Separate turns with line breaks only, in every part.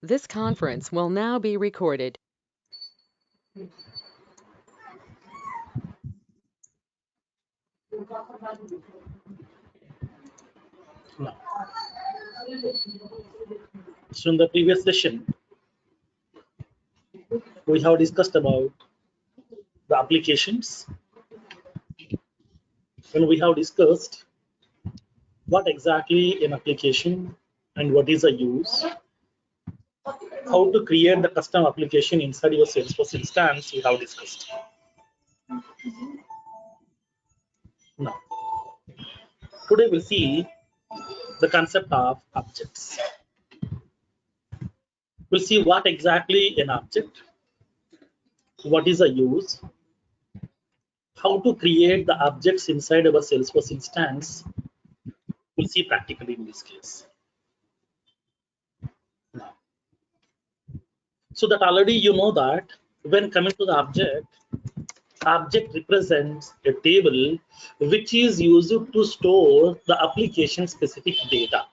This conference will now be recorded.
So in the previous session, we have discussed about the applications, and we have discussed what exactly an application and what is the use, how to create the custom application inside your Salesforce instance. We have discussed. Now, today we'll see the concept of objects. We'll see what exactly an object, what is the use, how to create the objects inside our Salesforce instance. We'll see practically in this case. Now, so that already you know that when coming to the object represents a table which is used to store the application specific data.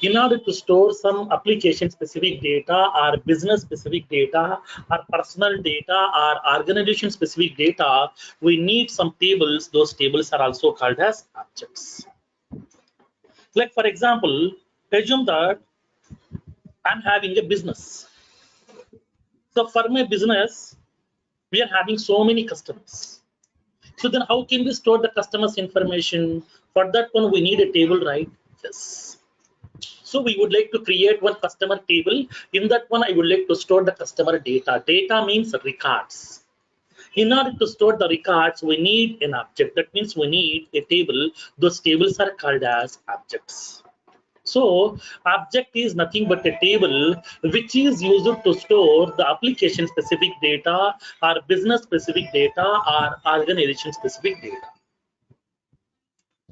In order to store some application specific data or business specific data or personal data or organization specific data, we need some tables. Those tables are also called as objects. Like for example, assume that I'm having a business. So for my business, we are having so many customers. So then how can we store the customer's information? For that one, we need a table, right? Yes. So we would like to create one customer table. In that one, I would like to store the customer data. Data means records. In order to store the records, we need an object. That means we need a table. Those tables are called as objects. So object is nothing but a table which is used to store the application specific data or business specific data or organization specific data.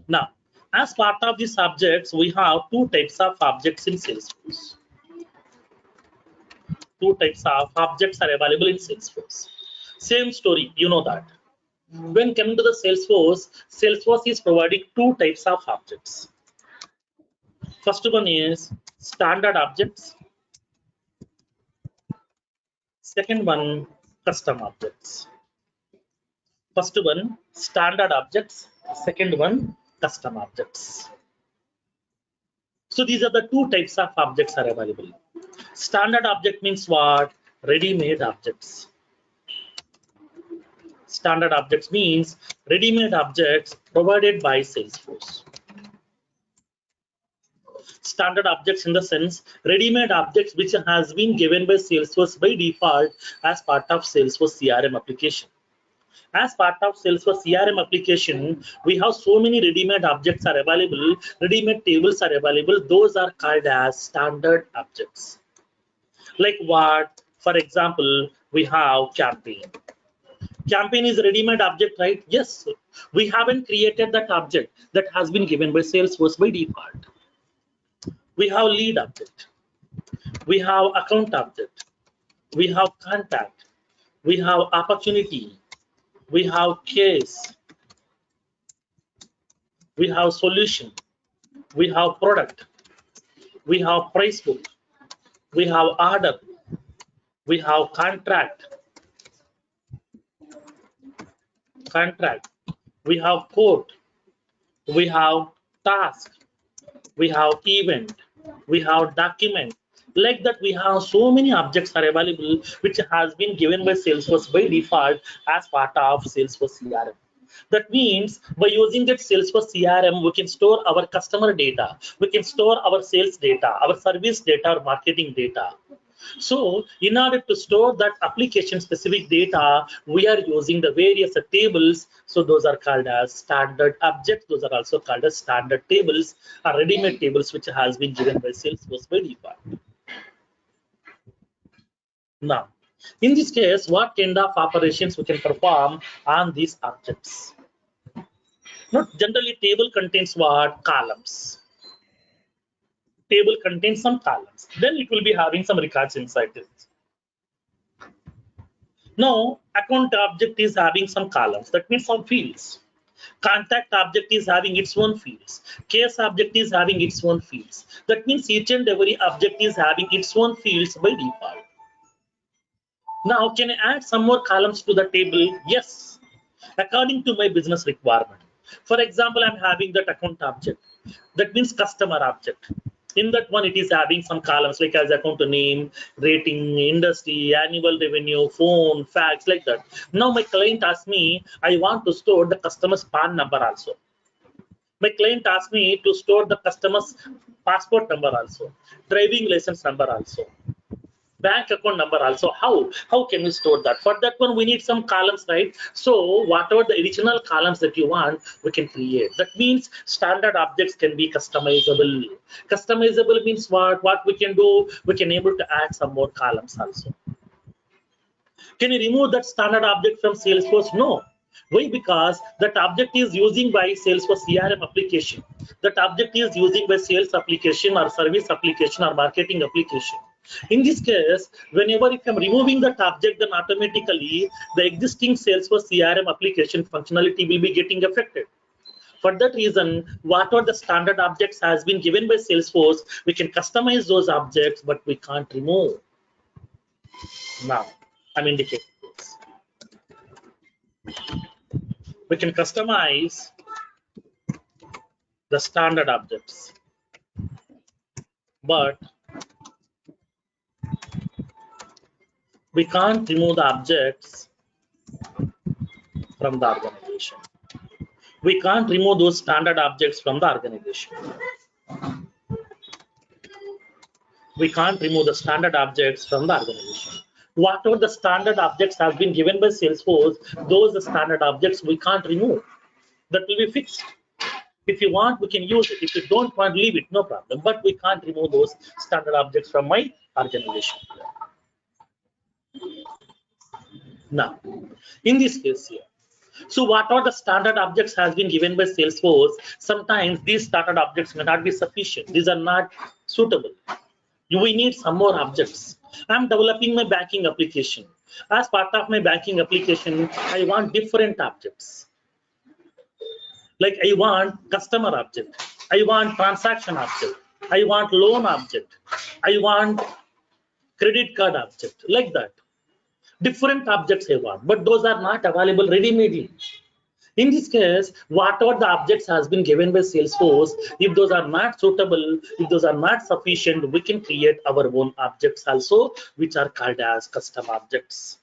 Now, as part of these objects, we have two types of objects in Salesforce. Two types of objects are available in Salesforce. Same story, you know that. When coming to the Salesforce, Salesforce is providing two types of objects. First one is standard objects. Second one, custom objects. First one, standard objects. Second one, custom objects. So these are the two types of objects are available. Standard object means what? Ready-made objects. Standard objects means ready-made objects provided by Salesforce. Standard objects in the sense ready-made objects which has been given by Salesforce by default as part of Salesforce CRM application. As part of Salesforce CRM application, we have so many ready-made objects are available, ready-made tables are available. Those are called as standard objects. Like what? For example, we have campaign. Campaign is a ready-made object, right? Yes. We haven't created that object that has been given by Salesforce by default. We have lead object. We have account object. We have contact. We have opportunity. We have case. We have solution. We have product. We have price book. We have order. We have contract. We have quote. We have task. We have event. We have document. Like that, we have so many objects are available which has been given by Salesforce by default as part of Salesforce CRM. That means by using that Salesforce CRM, we can store our customer data, we can store our sales data, our service data, or marketing data. So in order to store that application specific data, we are using the various tables. So those are called as standard objects. Those are also called as standard tables or ready-made tables which has been given by Salesforce by default. Now, in this case, what kind of operations we can perform on these objects? Now, generally table contains what? Columns. Table contains some columns. Then it will be having some records inside it. Now, account object is having some columns. That means some fields. Contact object is having its own fields. Case object is having its own fields. That means each and every object is having its own fields by default. Now, can I add some more columns to the table? Yes, according to my business requirement. For example, I'm having that account object. That means customer object. In that one, it is having some columns like as account name, rating, industry, annual revenue, phone, fax, like that. Now my client asks me, I want to store the customer's PAN number also. My client asked me to store the customer's passport number also, driving license number also, bank account number also. How can we store that? For that one we need some columns, right? So whatever the additional columns that you want, we can create. That means standard objects can be customizable. Customizable means what we can do, we can able to add some more columns also. Can you remove that standard object from Salesforce? No. Why? Because that object is using by Salesforce CRM application. That object is using by sales application or service application or marketing application. In this case, whenever if I'm removing that object, then automatically the existing Salesforce CRM application functionality will be getting affected. For that reason, whatever the standard objects has been given by Salesforce, we can customize those objects, but we can't remove. Now, I'm indicating this. We can customize the standard objects, but we can't remove the objects from the organization. We can't remove those standard objects from the organization. We can't remove the standard objects from the organization. Whatever the standard objects have been given by Salesforce, those standard objects we can't remove. That will be fixed. If you want, we can use it. If you don't want, leave it, no problem. But we can't remove those standard objects from my organization. Now, in this case here, so what are the standard objects has been given by Salesforce? Sometimes these standard objects may not be sufficient. These are not suitable. We need some more objects. I'm developing my banking application. As part of my banking application, I want different objects. Like I want customer object. I want transaction object. I want loan object. I want credit card object. Like that. Different objects I want, but those are not available ready-made. In this case, whatever the objects has been given by Salesforce, if those are not suitable, if those are not sufficient, we can create our own objects also, which are called as custom objects.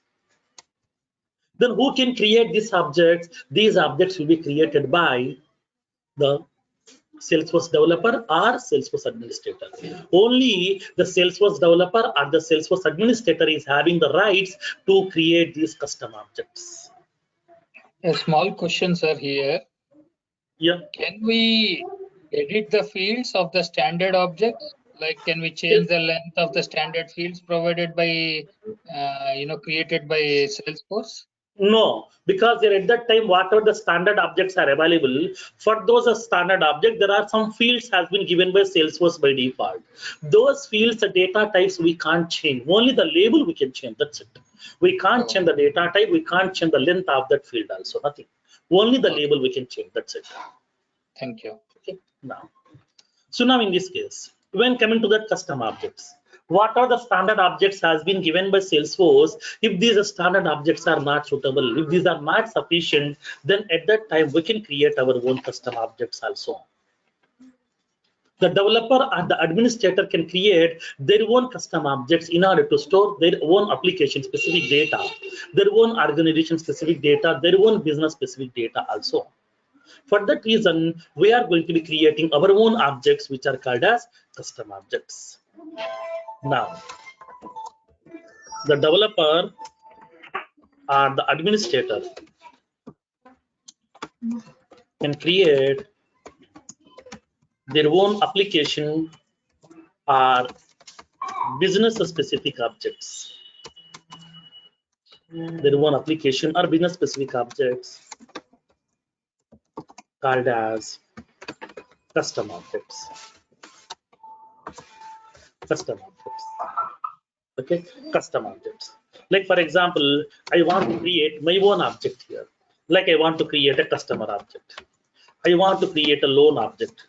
Then who can create these objects? These objects will be created by the Salesforce developer or Salesforce administrator. Only the Salesforce developer or the Salesforce administrator is having the rights to create these custom objects.
A small question, sir, here.
Yeah.
Can we edit the fields of the standard objects? Like, can we change the length of the standard fields provided by, created by Salesforce?
No, because at that time, whatever the standard objects are available, for those standard objects, there are some fields has been given by Salesforce by default. Those fields, the data types, we can't change. Only the label we can change. That's it. We can't change the data type. We can't change the length of that field also. Nothing. Only the label we can change. That's it.
Thank you.
Okay. Now in this case, when coming to that custom objects, what are the standard objects has been given by Salesforce? If these standard objects are not suitable, if these are not sufficient, then at that time we can create our own custom objects also. The developer and the administrator can create their own custom objects in order to store their own application specific data, their own organization specific data, their own business specific data also. For that reason, we are going to be creating our own objects, which are called as custom objects. Now, the developer or the administrator can create their own application or business specific objects. Their own application or business specific objects called as custom objects. Custom objects. Okay, custom objects. Like for example, I want to create my own object here. Like I want to create a customer object. I want to create a loan object.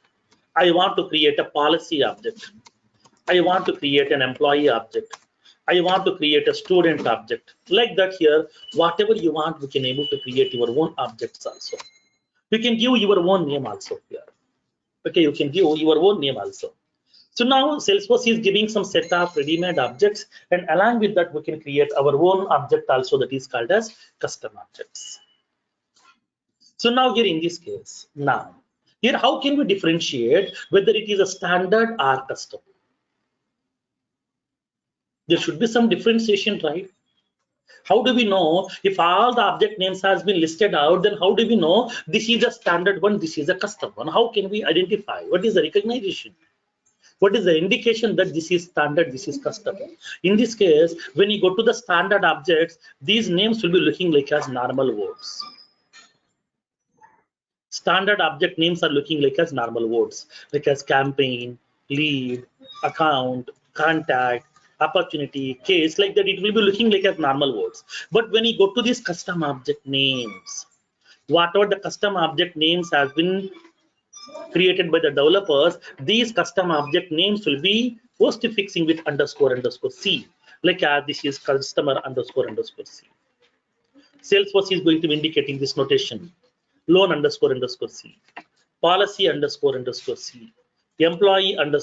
I want to create a policy object. I want to create an employee object. I want to create a student object. Like that here, whatever you want, we can able to create your own objects also. You can give your own name also here. Okay, you can give your own name also. So now Salesforce is giving some set of ready-made objects, and along with that, we can create our own object also that is called as custom objects. So now here in this case, now here how can we differentiate whether it is a standard or custom? There should be some differentiation, right? How do we know if all the object names has been listed out? Then how do we know this is a standard one, this is a custom one? How can we identify? What is the recognition? What is the indication that this is standard, this is custom? In this case, when you go to the standard objects, these names will be looking like as normal words. Standard object names are looking like as normal words, like as campaign, lead, account, contact, opportunity, case, like that. It will be looking like as normal words. But when you go to these custom object names, whatever the custom object names has been created by the developers, these custom object names will be post-fixing with _ C, like this is customer _ C. Salesforce is going to be indicating this notation, loan _ C, policy _ C, employee _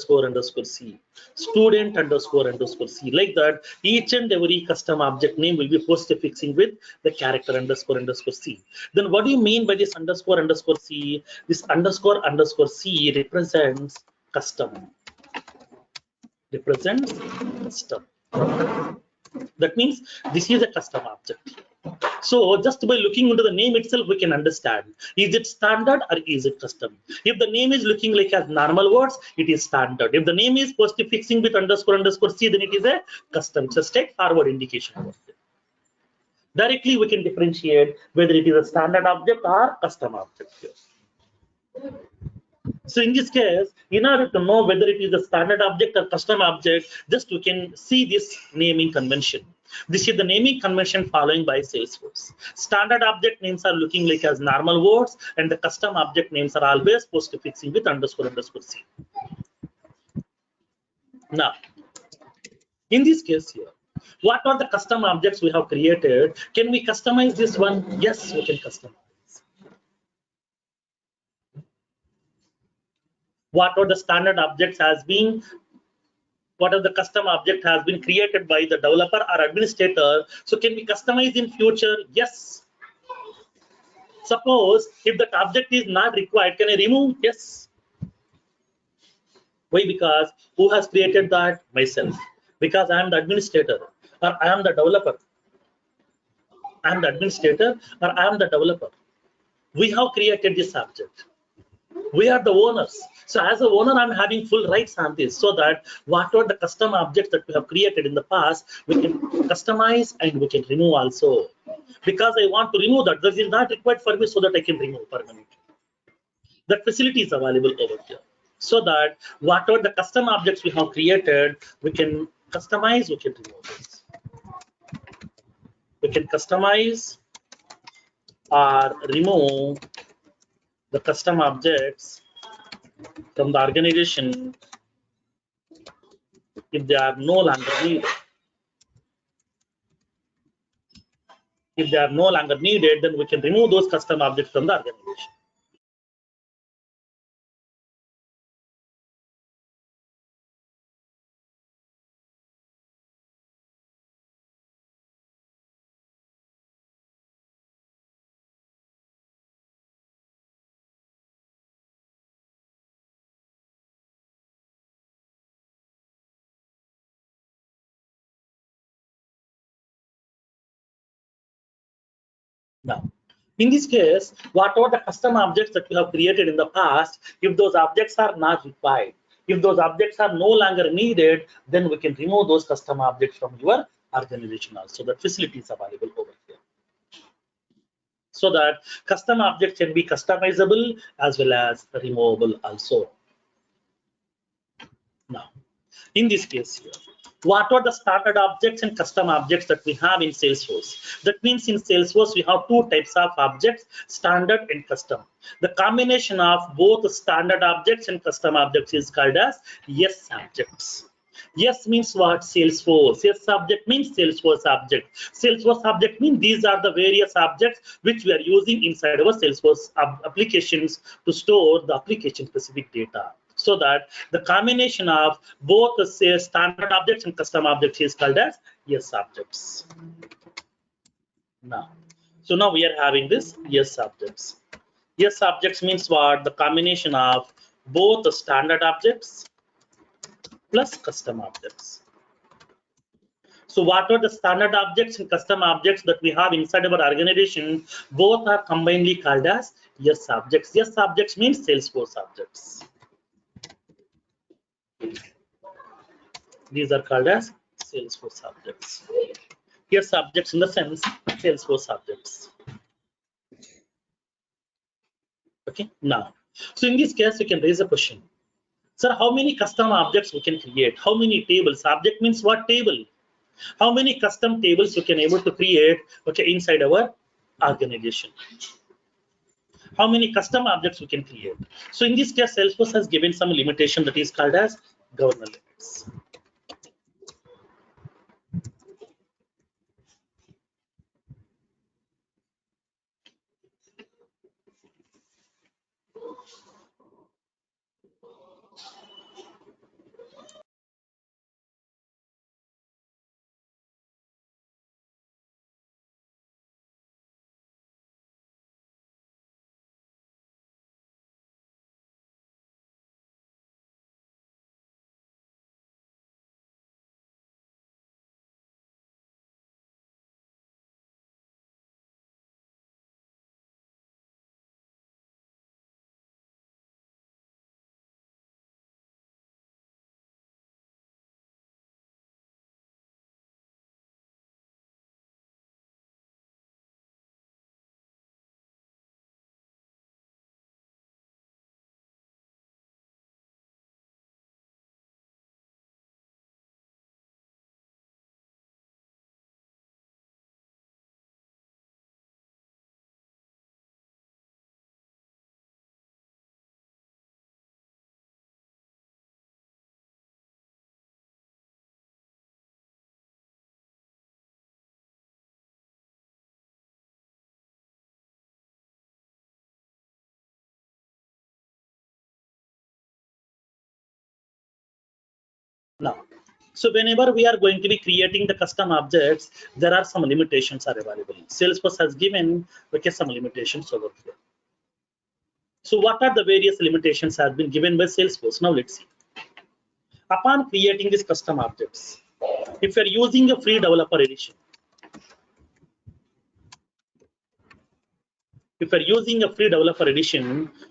C, student _ C. Like that, each and every custom object name will be post-fixing with the character _ C. Then what do you mean by this _ C? This _ C represents custom. Represents custom. That means this is a custom object. So just by looking into the name itself, we can understand, is it standard or is it custom? If the name is looking like as normal words, it is standard. If the name is post-fixing with _ C, then it is a custom. It's a straightforward indication. Directly, we can differentiate whether it is a standard object or custom object here. So in this case, in order to know whether it is a standard object or custom object, just we can see this naming convention. This is the naming convention following by Salesforce. Standard object names are looking like as normal words, and the custom object names are always post-fixing with _ C. Now, in this case here, what are the custom objects we have created? Can we customize this one? Yes, we can customize. What are the standard objects has been, what are the custom object has been created by the developer or administrator? So can we customize in future? Yes. Suppose if that object is not required, can I remove? Yes. Why? Because who has created that? Myself. Because I am the administrator or I am the developer. I am the administrator or I am the developer. We have created this object. We are the owners. So as a owner, I'm having full rights on this, so that whatever the custom objects that we have created in the past, we can customize and we can remove also. Because I want to remove that, that is not required for me, so that I can remove permanently. That facility is available over here. So that whatever the custom objects we have created, we can customize, we can remove this. We can customize or remove the custom objects from the organization if they are no longer needed. If they are no longer needed, then we can remove those custom objects from the organization. Now, in this case, what are the custom objects that we have created in the past? If those objects are not required, if those objects are no longer needed, then we can remove those custom objects from your organization also. The facility is available over here. So that custom objects can be customizable as well as removable also. Now, in this case here, what are the standard objects and custom objects that we have in Salesforce? That means in Salesforce, we have two types of objects, standard and custom. The combination of both standard objects and custom objects is called as S objects. Yes means what? Salesforce. Yes object means Salesforce object. Salesforce object means these are the various objects which we are using inside our Salesforce applications to store the application specific data. So that the combination of both the standard objects and custom objects is called as yes objects. Now, so now we are having this yes objects. Yes objects means what? The combination of both the standard objects plus custom objects. So what are the standard objects and custom objects that we have inside our organization? Both are combinedly called as yes objects. Yes objects means Salesforce objects. These are called as Salesforce objects. Yes objects in the sense Salesforce objects. Okay, now, so in this case, we can raise a question. Sir, how many custom objects we can create? How many tables? Object means what? Table. How many custom tables you can able to create, okay, inside our organization? How many custom objects we can create? So in this case, Salesforce has given some limitation that is called as governor limits. Now, so whenever we are going to be creating the custom objects, there are some limitations are available. Salesforce has given, okay, some limitations over here. So what are the various limitations have been given by Salesforce? Now let's see. Upon creating these custom objects, if you're using a free developer edition,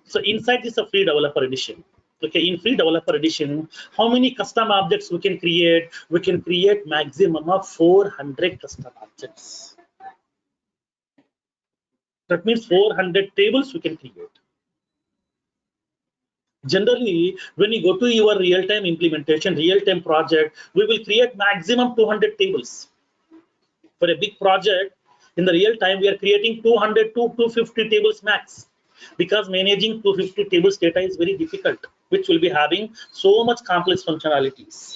so inside this a free developer edition, okay, in free developer edition, how many custom objects we can create? We can create maximum of 400 custom objects. That means 400 tables we can create. Generally, when you go to your real-time implementation, real-time project, we will create maximum 200 tables. For a big project, in the real time, we are creating 200 to 250 tables max, because managing 250 tables data is very difficult, which will be having so much complex functionalities.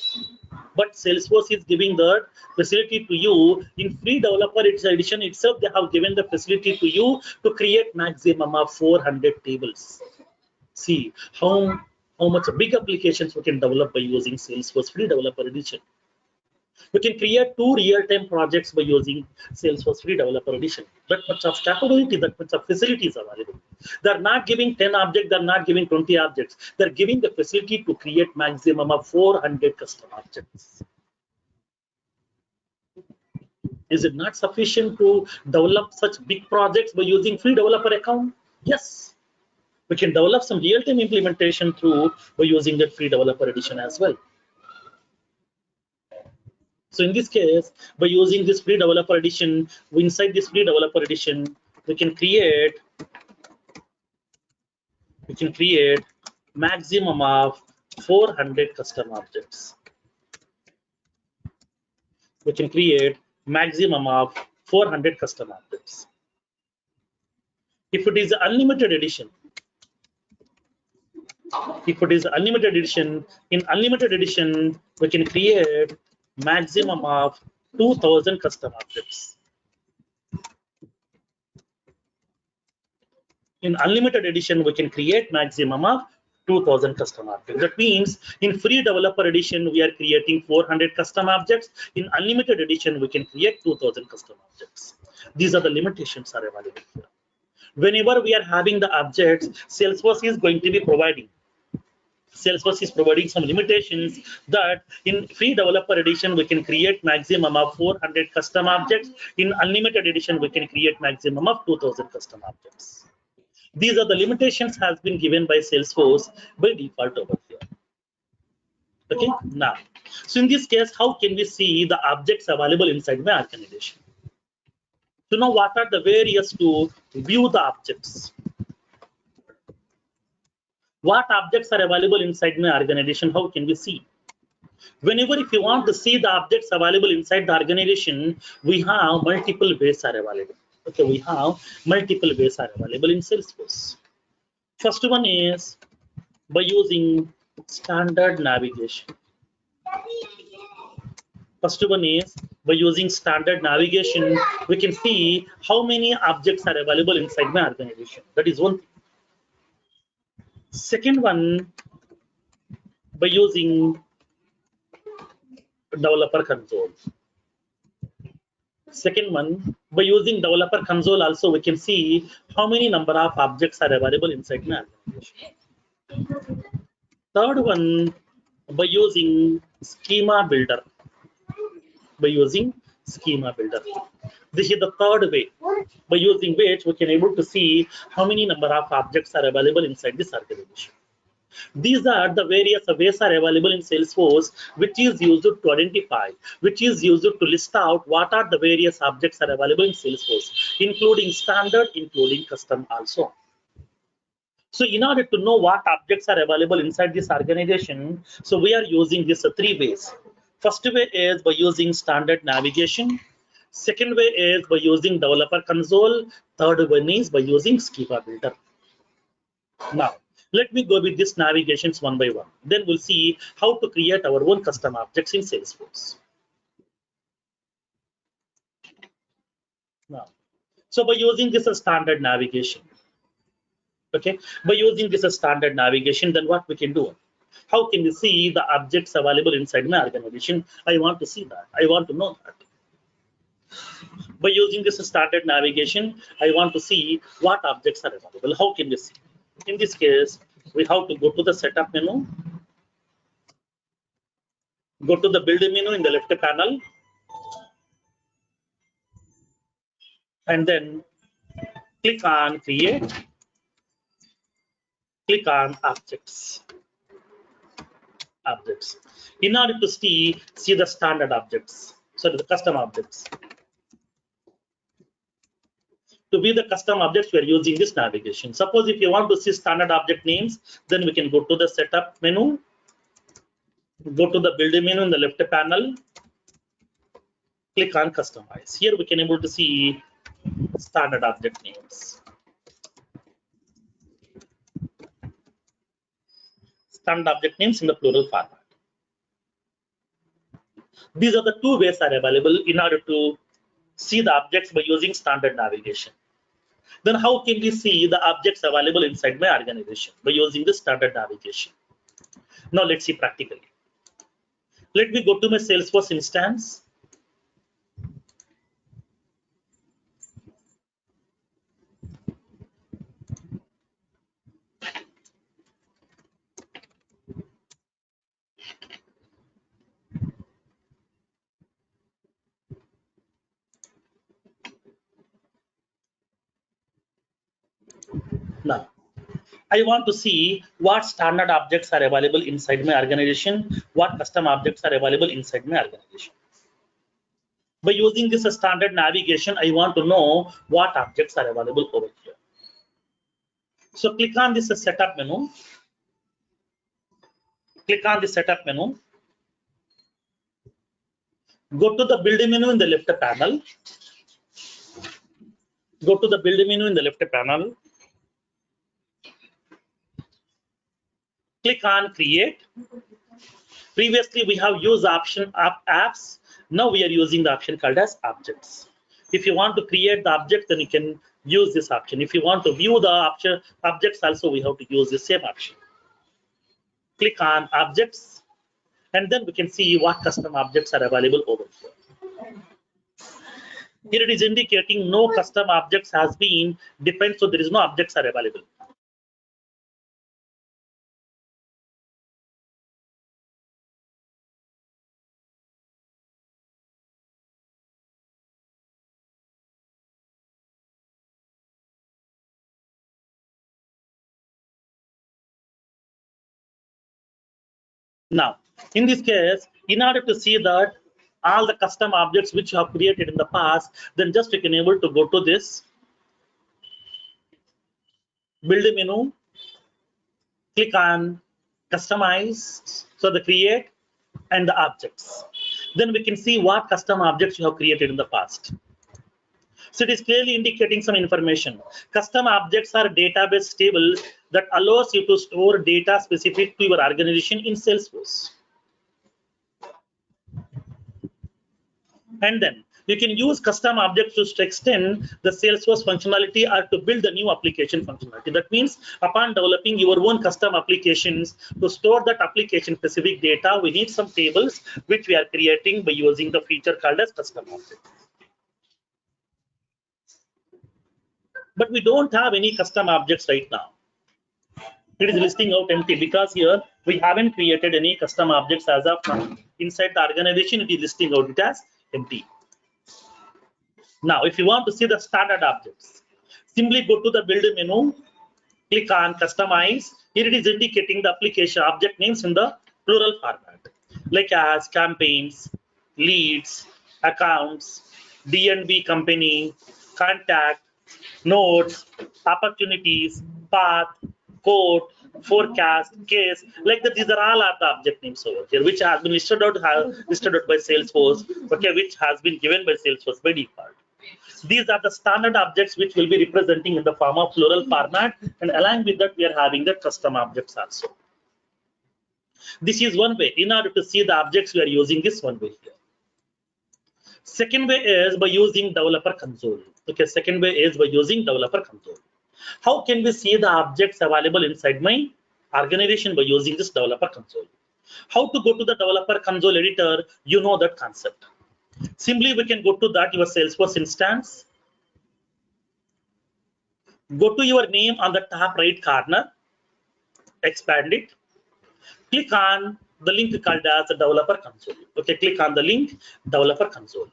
But Salesforce is giving the facility to you in free developer edition itself. They have given the facility to you to create maximum of 400 tables. See how much big applications we can develop by using Salesforce free developer edition. We can create 2 real-time projects by using Salesforce free developer edition. That much of capability, that much of facilities available. They're not giving 10 objects, they're not giving 20 objects. They're giving the facility to create maximum of 400 custom objects. Is it not sufficient to develop such big projects by using free developer account? Yes. We can develop some real-time implementation through by using that free developer edition as well. So in this case, by using this free developer edition, inside this free developer edition, we can create maximum of 400 custom objects. we can create maximum of 400 custom objects. If it is unlimited edition, in unlimited edition, we can create maximum of 2000 custom objects. In unlimited edition, we can create maximum of 2000 custom objects. That means in free developer edition, we are creating 400 custom objects. In unlimited edition, we can create 2000 custom objects. These are the limitations are available here. Whenever we are having the objects, Salesforce is going to be providing. Salesforce is providing some limitations that in free developer edition, we can create maximum of 400 custom objects. In unlimited edition, we can create maximum of 2000 custom objects. These are the limitations has been given by Salesforce by default over here. Okay, now, so in this case, how can we see the objects available inside my organization? So now what are the various to view the objects? What objects are available inside my organization? How can we see? Whenever if you want to see the objects available inside the organization, we have multiple ways are available. Okay, we have multiple ways are available in Salesforce. First one is by using standard navigation. First one is by using standard navigation, we can see how many objects are available inside my organization. That is one thing. Second one, by using developer console. Second one, by using developer console also we can see how many number of objects are available inside my organization. Third one, by using schema builder. By using schema builder. This is the third way, by using which we can able to see how many number of objects are available inside this organization. These are the various ways are available in Salesforce, which is used to identify, which is used to list out what are the various objects are available in Salesforce, including standard, including custom also. So in order to know what objects are available inside this organization, so we are using this three ways. First way is by using standard navigation. Second way is by using developer console. Third one is by using schema builder. Now, let me go with these navigations one by one. Then we'll see how to create our own custom objects in Salesforce. Now, so by using this standard navigation, okay, by using this standard navigation, then what we can do? How can we see the objects available inside my organization? I want to see that. I want to know that. By using this standard navigation, I want to see what objects are available. How can we see? In this case, we have to go to the setup menu, go to the build menu in the left panel, and then click on create, click on objects. In order to see the standard objects, sorry, the custom objects. To view the custom objects, we are using this navigation. Suppose if you want to see standard object names, then we can go to the setup menu, go to the build menu in the left panel, click on customize. Here we can able to see standard object names. Standard object names in the plural format. These are the two ways are available in order to see the objects by using standard navigation. Then how can we see the objects available inside my organization? By using the standard navigation. Now let's see practically. Let me go to my Salesforce instance. Now, I want to see what standard objects are available inside my organization, what custom objects are available inside my organization. By using this standard navigation, I want to know what objects are available over here. So click on this setup menu. Click on the setup menu. Go to the build menu in the left panel. Go to the build menu in the left panel. Click on create. Previously, we have used option apps. Now we are using the option called as objects. If you want to create the object, then you can use this option. If you want to view the option objects, also we have to use the same option. Click on objects, and then we can see what custom objects are available over here. Here it is indicating no custom objects has been defined, so there is no objects are available. Now, in this case, in order to see that all the custom objects which you have created in the past, then just you can able to go to this build menu, click on customize, so the create and the objects. Then we can see what custom objects you have created in the past. So it is clearly indicating some information. Custom objects are database table that allows you to store data specific to your organization in Salesforce. And then you can use custom objects to extend the Salesforce functionality or to build a new application functionality. That means upon developing your own custom applications, to store that application specific data, we need some tables which we are creating by using the feature called as custom object. But we don't have any custom objects right now. It is listing out empty because here we haven't created any custom objects as of now. Inside the organization, it is listing out it as empty. Now, if you want to see the standard objects, simply go to the build menu, click on customize. Here it is indicating the application object names in the plural format, like as campaigns, leads, accounts, D&B company, contact, notes, opportunities, path, quote, forecast, case, like that. These are all the object names over here, which has been listed out by Salesforce, okay, which has been given by Salesforce by default. These are the standard objects which will be representing in the form of plural format, and along with that, we are having the custom objects also. This is one way. In order to see the objects, we are using this one way here. Second way is by using developer console. Okay, second way is by using developer console. How can we see the objects available inside my organization by using this developer console? How to go to the developer console editor? You know that concept. Simply we can go to that your Salesforce instance. Go to your name on the top right corner, expand it, click on the link called as the developer console. Okay, click on the link developer console.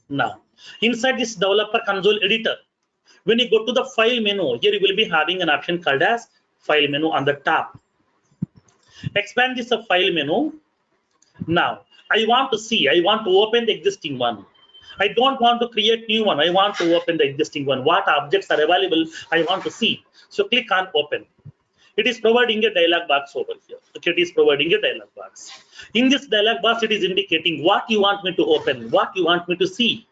Now, inside this developer console editor, when you go to the file menu, here you will be having an option called as file menu on the top. Expand this file menu. Now, I want to open the existing one. I don't want to create new one. I want to open the existing one. What objects are available, I want to see. So click on open. It is providing a dialog box over here. Okay, it is providing a dialog box. In this dialog box, it is indicating what you want me to open, what you want me to see.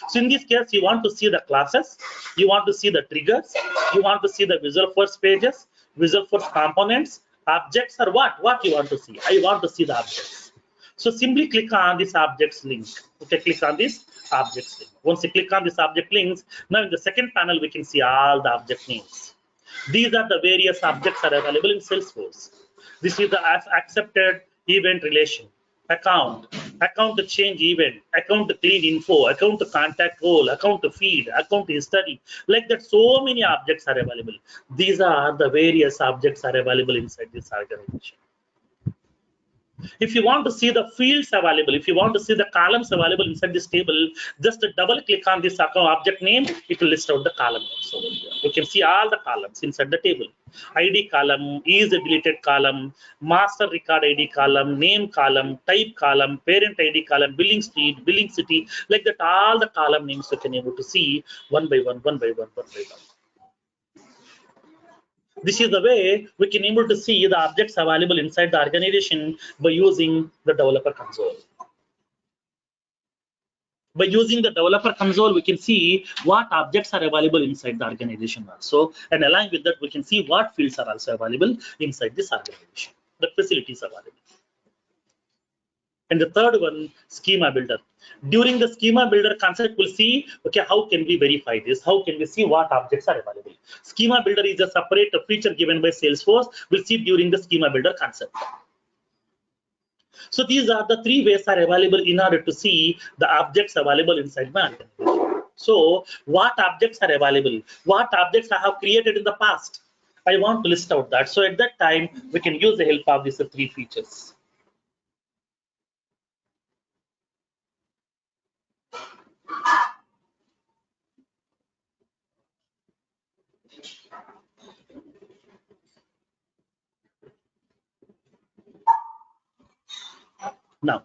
So in this case, you want to see the classes, you want to see the triggers, you want to see the Visualforce pages, Visualforce components, objects, or what you want to see. I want to see the objects. So simply click on this objects link. Okay, click on this objects link. Once you click on this object links, now in the second panel, we can see all the object names. These are the various objects that are available in Salesforce. This is the accepted event relation, account to change event, account to clean info, account to contact role, account to feed, account to history. Like that, so many objects are available. These are the various objects are available inside this organization. If you want to see the fields available, if you want to see the columns available inside this table, just double click on this object name, it will list out the column names over here. You can see all the columns inside the table. ID column, is a deleted column, master record ID column, name column, type column, parent ID column, billing street, billing city, like that, all the column names you can able to see one by one, one by one, one by one. This is the way we can able to see the objects available inside the organization by using the developer console. By using the developer console, we can see what objects are available inside the organization also. And along with that, we can see what fields are also available inside this organization, the facilities available. And the third one, schema builder. During the schema builder concept, we'll see, okay, how can we verify this? How can we see what objects are available? Schema builder is a separate feature given by Salesforce. We'll see during the schema builder concept. So these are the three ways are available in order to see the objects available inside my organization. So what objects are available? What objects I have created in the past? I want to list out that. So at that time, we can use the help of these three features. Now,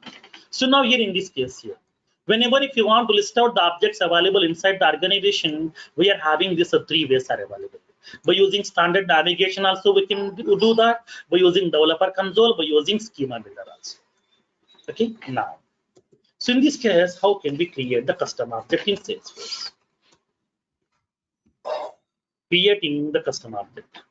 so now here in this case here, whenever if you want to list out the objects available inside the organization, we are having this three ways are available. By using standard navigation also we can do that. By using developer console, by using schema builder also. Okay, now. So in this case, how can we create the custom object in Salesforce? Creating the custom object.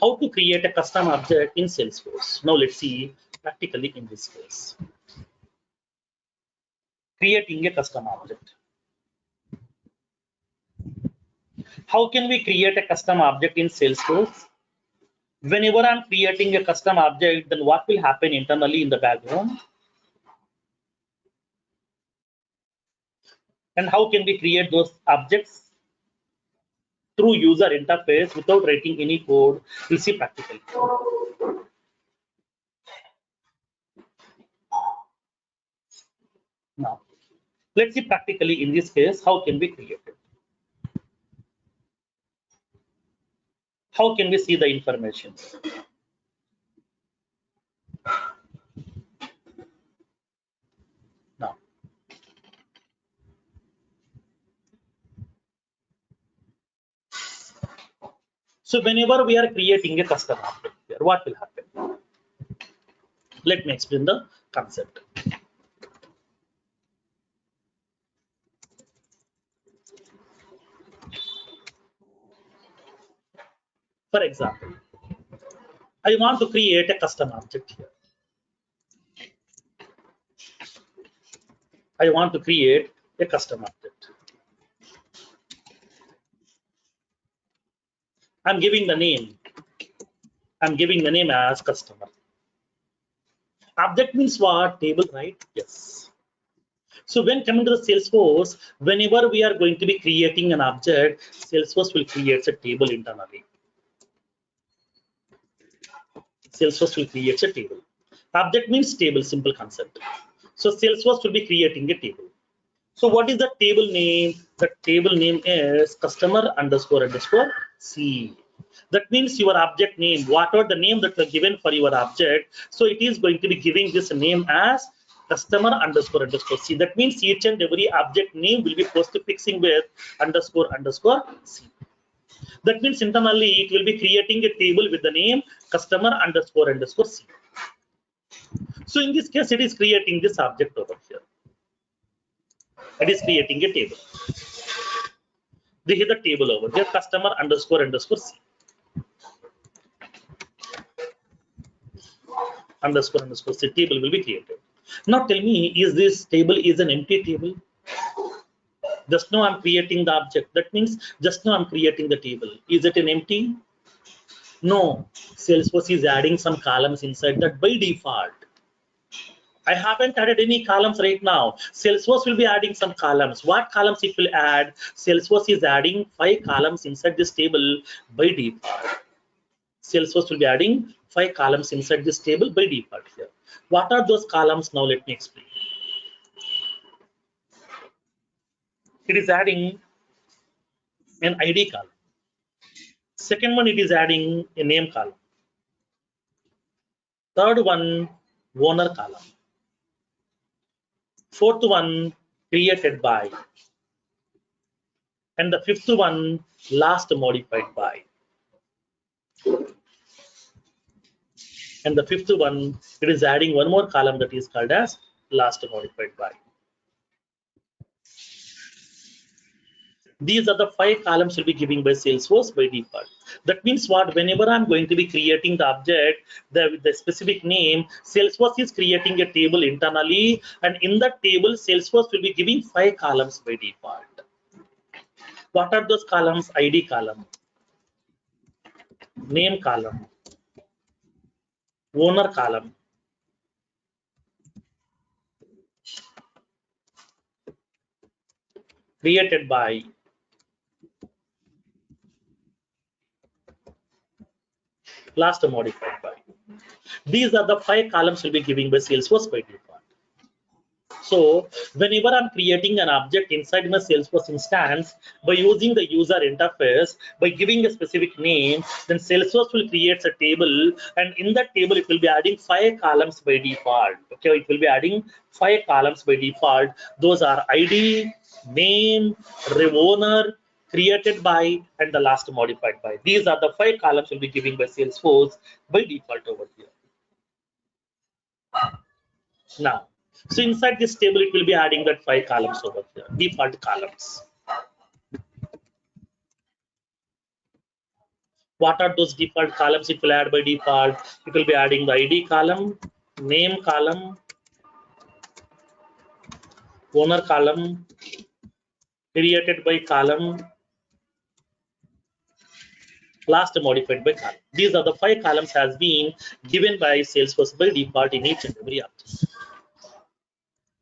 How to create a custom object in Salesforce? Now let's see practically in this case. Creating a custom object. How can we create a custom object in Salesforce? Whenever I'm creating a custom object, then what will happen internally in the background? And how can we create those objects? Through user interface without writing any code. We'll see practically. Now, let's see practically in this case, how can we create it? How can we see the information? Now, so whenever we are creating a custom object here, what will happen? Let me explain the concept. For example, I want to create a custom object here. I want to create a custom object. I'm giving the name. I'm giving the name as customer. Object means what? Table, right? Yes. So when coming to the Salesforce, whenever we are going to be creating an object, Salesforce will create a table internally. Salesforce will create a table. Object means table, simple concept. So Salesforce will be creating a table. So what is the table name? The table name is customer underscore C. That means your object name, whatever the name that was given for your object. So it is going to be giving this name as customer underscore C. That means each and every object name will be postfixing with underscore C. That means internally it will be creating a table with the name customer underscore C. So in this case, it is creating this object over here. It is creating a table. This is the table over there, customer underscore C. Underscore C table will be created. Now tell me, is this table is an empty table? Just now I'm creating the object. That means just now I'm creating the table. Is it an empty? No. Salesforce is adding some columns inside that by default. I haven't added any columns right now. Salesforce will be adding some columns. What columns it will add? Salesforce is adding 5 columns inside this table by default. Salesforce will be adding 5 columns inside this table by default here. What are those columns? Now let me explain. It is adding an ID column. Second one, it is adding a name column. Third one, owner column. Fourth one, created by. And the fifth one, last modified by. And the fifth one, it is adding one more column that is called as last modified by. These are the 5 columns will be given by Salesforce by default. That means what? Whenever I'm going to be creating the object, the specific name, Salesforce is creating a table internally, and in that table, Salesforce will be giving 5 columns by default. What are those columns? ID column, name column, owner column, created by, last modified by. These are the 5 columns will be given by Salesforce by default. So whenever I'm creating an object inside my Salesforce instance, by using the user interface, by giving a specific name, then Salesforce will create a table, and in that table it will be adding 5 columns by default. Okay, it will be adding 5 columns by default. Those are ID, name, owner, created by, and the last modified by. These are the 5 columns will be given by Salesforce by default over here. Now, so inside this table, it will be adding that 5 columns over here, default columns. What are those default columns it will add by default? It will be adding the ID column, name column, owner column, created by column, last modified by column. These are the 5 columns has been given by Salesforce by default in each and every object.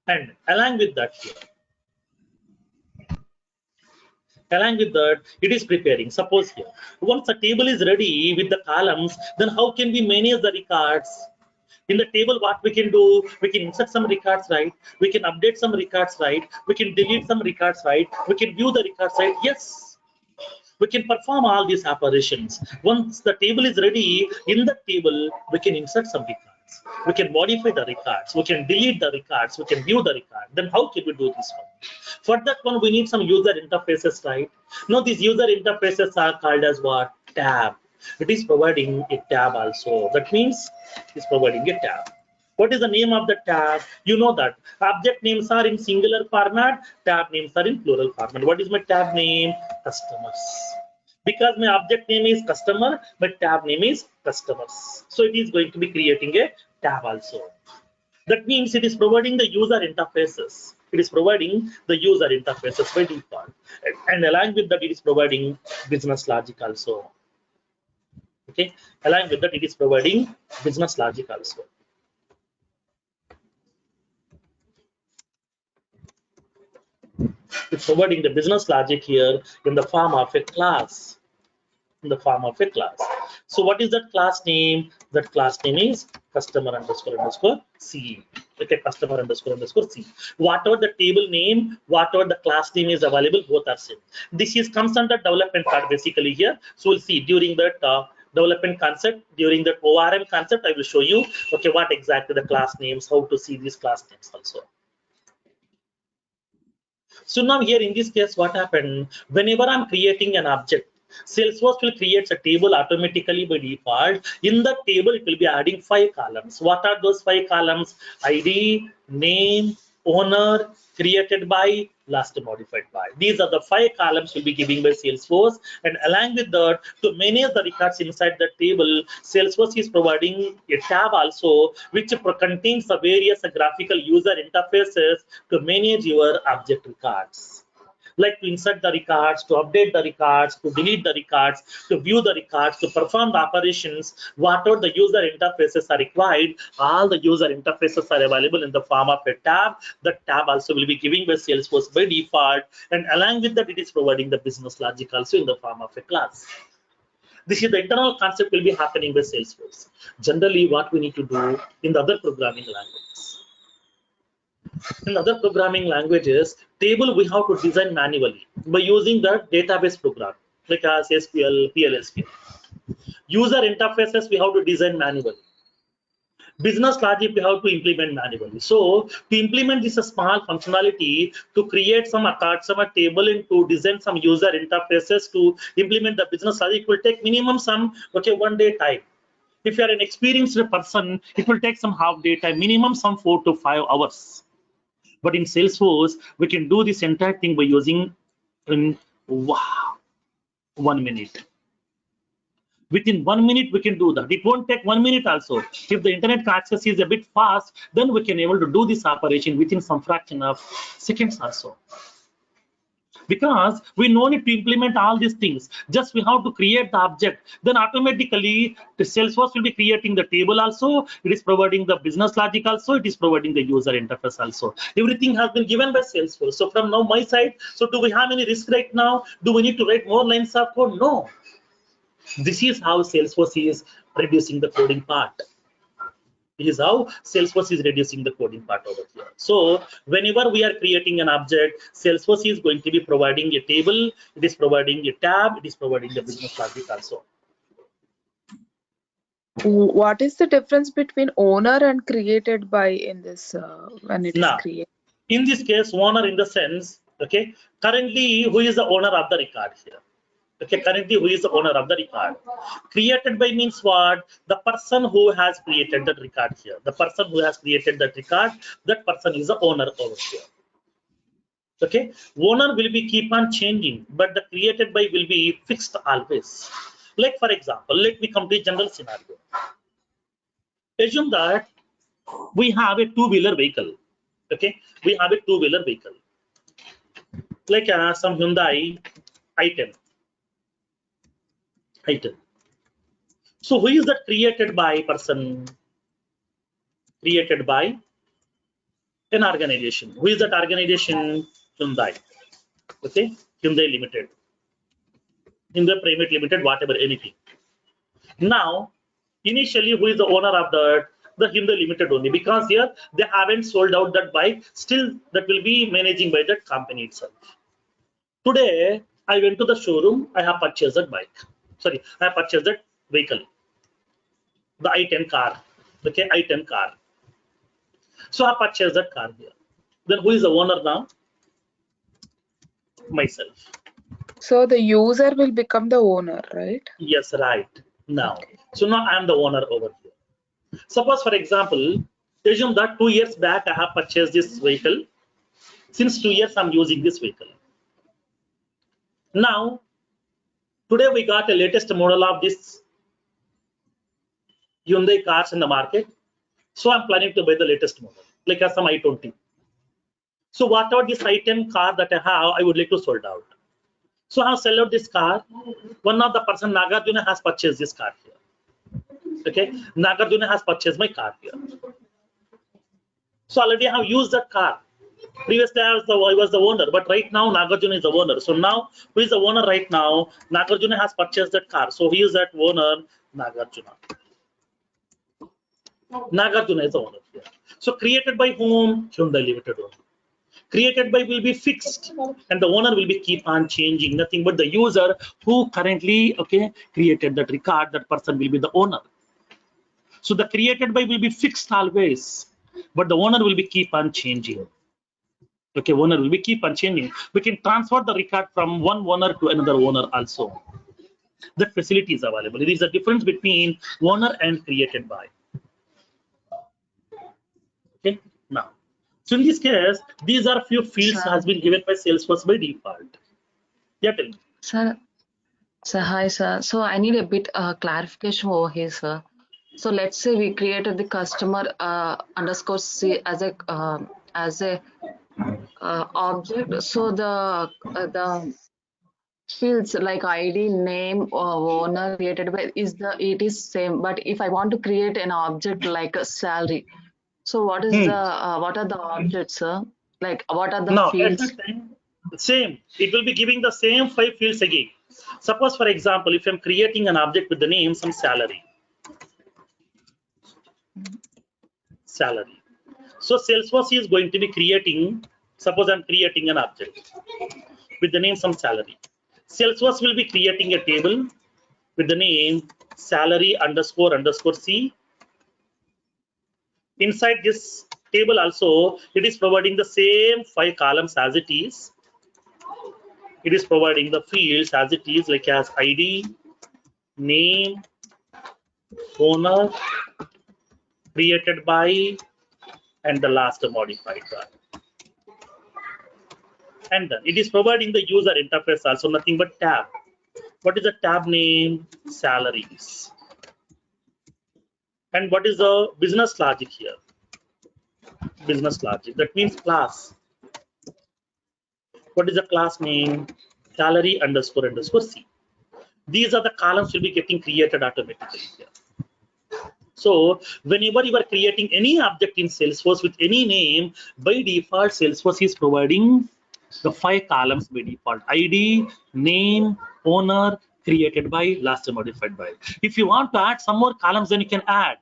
And along with that here, it is preparing. Suppose here, once the table is ready with the columns, then how can we manage the records? In the table, what we can do, we can insert some records, right? We can update some records, right? We can delete some records, right? We can view the records, right? Yes, we can perform all these operations. Once the table is ready, in the table, we can insert some records. We can modify the records. We can delete the records. We can view the record. Then how can we do this one? For that one, we need some user interfaces, right? Now, these user interfaces are called as what? Tab. It is providing a tab also. That means it's providing a tab. What is the name of the tab? You know that object names are in singular format, tab names are in plural format. What is my tab name? Customers. Because my object name is customer, my tab name is customers. So it is going to be creating a tab also. That means it is providing the user interfaces. It is providing the user interfaces by default. And along with that, it is providing business logic also. Okay, along with that, it is providing business logic also. It's providing the business logic here in the form of a class. So what is that class name? That class name is customer __ C. Okay, customer __ C. Whatever the table name, whatever the class name is available, both are same. This comes under development part basically here. So we'll see during that development concept, during that ORM concept, I will show you okay what exactly the class names, how to see these class names also. So now here in this case, what happened? Whenever I'm creating an object, Salesforce will create a table automatically by default. In the table, it will be adding 5 columns. What are those 5 columns? ID, name, owner, created by, last modified by. These are the 5 columns will be given by Salesforce. And along with that, to manage the records inside the table, Salesforce is providing a tab also, which contains the various graphical user interfaces to manage your object records. Like to insert the records, to update the records, to delete the records, to view the records, to perform the operations, whatever the user interfaces are required, all the user interfaces are available in the form of a tab. The tab also will be given by Salesforce by default, and along with that, it is providing the business logic also in the form of a class. This is the internal concept will be happening by Salesforce. Generally, what we need to do in the other programming languages. In other programming languages, table we have to design manually by using the database program like as SQL, PLSQL. User interfaces we have to design manually. Business logic we have to implement manually. So to implement this small functionality, to create some customer table and to design some user interfaces to implement the business logic will take minimum some 1 day time. If you are an experienced person, it will take some half day time, minimum some 4 to 5 hours. But in Salesforce, we can do this entire thing by using in 1 minute. Within 1 minute, we can do that. It won't take 1 minute also. If the internet access is a bit fast, then we can able to do this operation within some fraction of seconds also. Because we no need to implement all these things. Just we have to create the object. Then automatically the Salesforce will be creating the table also. It is providing the business logic also. It is providing the user interface also. Everything has been given by Salesforce. So from now my side, so do we have any risk right now? Do we need to write more lines of code? No. This is how Salesforce is reducing the coding part. This is how Salesforce is reducing the coding part over here. So whenever we are creating an object, Salesforce is going to be providing a table, it is providing a tab, it is providing the business logic also.
What is the difference between owner and created by in this when it is created?
In this case, owner in the sense, okay, currently who is the owner of the record here? Okay, currently who is the owner of the record? Created by means what? The person who has created that record here. The person who has created that record, that person is the owner over here. Okay, owner will be keep on changing, but the created by will be fixed always. Like for example, let me complete general scenario. Assume that we have a two-wheeler vehicle. Okay, we have a two-wheeler vehicle. Like some Hyundai i10. So who is that created by person? Created by an organization. Who is that organization? Hyundai. Okay, Hyundai Limited. Hyundai Private Limited, whatever, anything. Now, initially, who is the owner of that? The Hyundai Limited only, because here they haven't sold out that bike. Still, that will be managing by that company itself. Today, I went to the showroom. I have purchased that bike. Sorry, I have purchased that vehicle, the i10 car. Okay, i10 car. So I purchased that car here. Then who is the owner now? Myself.
So the user will become the owner, right?
Yes, right. Now, so now I am the owner over here. Suppose, for example, assume that 2 years back I have purchased this vehicle. Since 2 years I'm using this vehicle. Now, today we got a latest model of this Hyundai cars in the market. So I'm planning to buy the latest model, like some i20. So whatever this i10 car that I have, I would like to sold out. So I'll sell out this car. One of the person, Nagarjuna, has purchased this car here. Okay, Nagarjuna has purchased my car here. So already I have used that car. Previously I was the owner, but right now Nagarjuna is the owner. So now who is the owner right now? Nagarjuna has purchased that car. So he is that owner, Nagarjuna. Nagarjuna is the owner here. So created by whom? Hyundai Limited owner. Created by will be fixed, and the owner will be keep on changing. Nothing but the user who currently created that record. That person will be the owner. So the created by will be fixed always, but the owner will be keep on changing. Okay, owner will be keep on changing. We can transfer the record from one owner to another owner also. That facility is available. It is the difference between owner and created by. Okay, now. So in this case, these are few fields has been given by Salesforce by default. Yeah, tell me.
Sir, hi, sir. So I need a bit clarification over here, sir. So let's say we created the customer underscore C as a object. So the fields like ID, name, or owner created by it is same. But if I want to create an object like a salary, so what is what are the objects, sir? Like what are the fields?
Same. It will be giving the same 5 fields again. Suppose, for example, if I'm creating an object with the name some salary. Salary. So Salesforce is going to be creating. Suppose I'm creating an object with the name some salary. Salesforce will be creating a table with the name salary underscore C. Inside this table also, it is providing the same 5 columns as it is. It is providing the fields as it is, like as ID, name, owner, created by, and the last modified by. And then it is providing the user interface also, nothing but tab. What is the tab name? Salaries. And what is the business logic here? Business logic. That means class. What is the class name? Salary underscore underscore C. These are the columns will be getting created automatically here. So whenever you are creating any object in Salesforce with any name, by default Salesforce is providing the 5 columns by default: ID, name, owner, created by, last modified by. If you want to add some more columns, then you can add.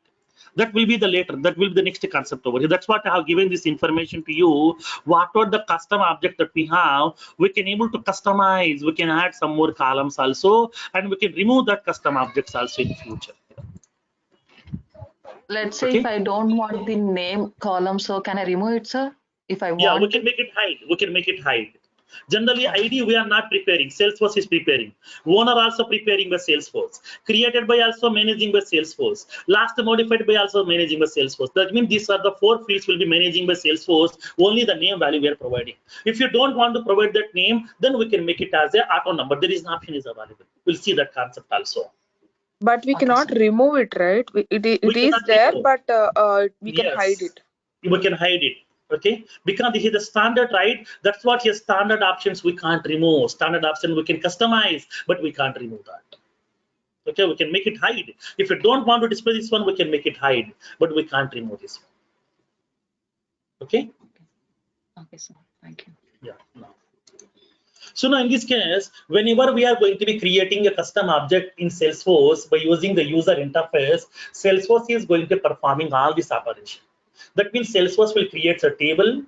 That will be the later. That will be the next concept over here. That's what I have given this information to you. Whatever the custom object that we have, we can able to customize. We can add some more columns also, and we can remove that custom objects also in future.
Let's say if I don't want the name column, so can I remove it, sir? If I want.
Yeah, we can make it hide. We can make it hide. Generally, ID we are not preparing. Salesforce is preparing. Owner also preparing by Salesforce. Created by also managing by Salesforce. Last modified by also managing by Salesforce. That means these are the 4 fields will be managing by Salesforce. Only the name value we are providing. If you don't want to provide that name, then we can make it as a auto number. There is an option is available. We'll see that concept also.
But we cannot remove it, right? It is there,
remove.
but we can
Yes.
hide it.
We can hide it. Okay, because this is the standard, right? That's what your standard options we can't remove. Standard option we can customize, but we can't remove that. Okay, we can make it hide. If you don't want to display this one, we can make it hide, but we can't remove this one. Okay.
Okay, sir. Thank you.
Yeah. No. So now in this case, whenever we are going to be creating a custom object in Salesforce by using the user interface, Salesforce is going to be performing all this operation. That means Salesforce will create a table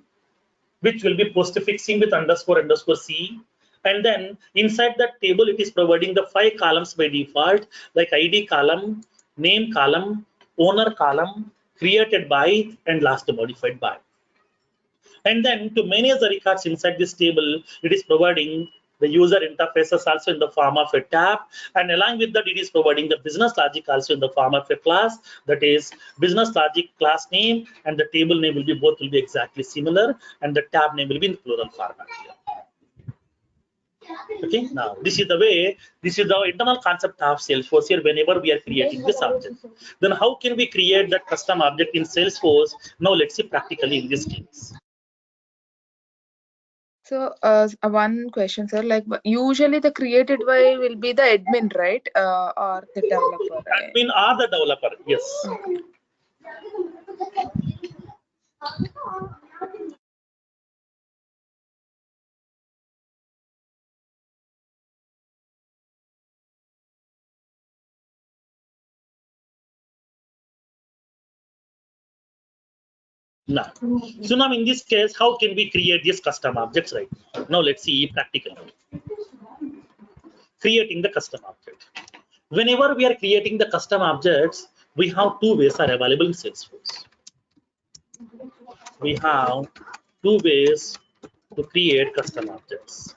which will be postfixing with underscore underscore C. And then inside that table, it is providing the 5 columns by default, like ID column, name column, owner column, created by, and last modified by. And then to manage the records inside this table, it is providing the user interfaces also in the form of a tab, and along with that it is providing the business logic also in the form of a class, that is business logic class name and the table name will be both will be exactly similar, and the tab name will be in plural format here. Okay, now this is the way, this is the internal concept of Salesforce here whenever we are creating this object. Then how can we create that custom object in Salesforce? Now let's see practically in this case.
So, one question, sir. Like, usually the created by will be the admin, right? Or the developer.
Admin or the developer, yes.
Okay.
Now, so now in this case, how can we create these custom objects right now? Let's see practically. Creating the custom object. Whenever we are creating the custom objects, we have 2 ways are available in Salesforce. We have 2 ways to create custom objects.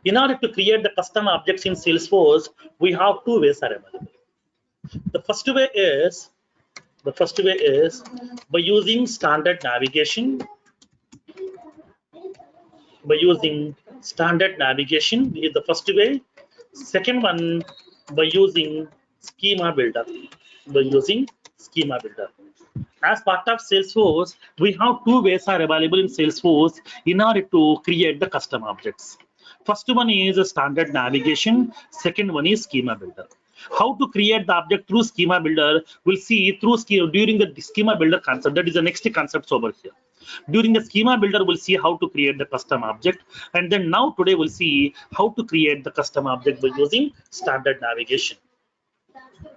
In order to create the custom objects in Salesforce, we have 2 ways are available. The first way is by using standard navigation. By using standard navigation is the first way. Second one, by using schema builder. By using schema builder. As part of Salesforce, we have 2 ways are available in Salesforce in order to create the custom objects. First one is a standard navigation. Second one is schema builder. How to create the object through schema builder, we'll see through during the schema builder concept. That is the next concept over here. During the schema builder, we'll see how to create the custom object, and then now today we'll see how to create the custom object by using standard navigation.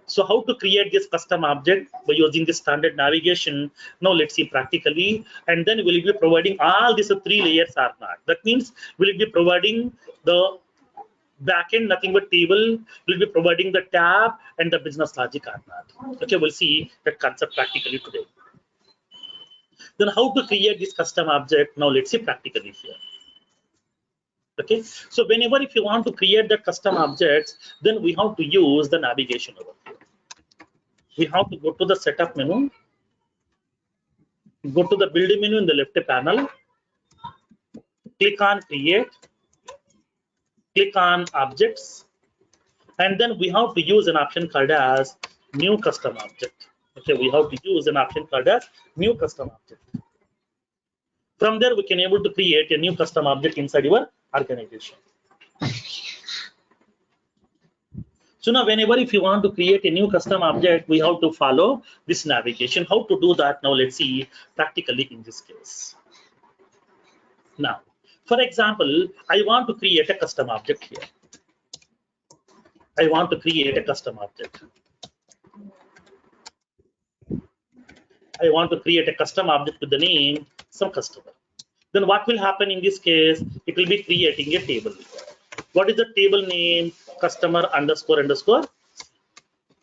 So how to create this custom object by using the standard navigation? Now let's see practically, and then we'll be providing all these 3 layers are not. That means we'll be providing the Backend, nothing but table, will be providing the tab and the business logic on that. Okay, we'll see that concept practically today. Then how to create this custom object? Now let's see practically here. Okay, so whenever if you want to create that custom objects, then we have to use the navigation over here. We have to go to the setup menu, go to the build menu in the left panel, click on create, click on objects, and then we have to use an option called as new custom object. Okay, we have to use an option called as new custom object. From there, we can able to create a new custom object inside your organization. So now, whenever if you want to create a new custom object, we have to follow this navigation. How to do that? Now let's see practically in this case. Now, for example, I want to create a custom object here. I want to create a custom object. I want to create a custom object with the name some customer. Then what will happen in this case? It will be creating a table. What is the table name? Customer underscore underscore.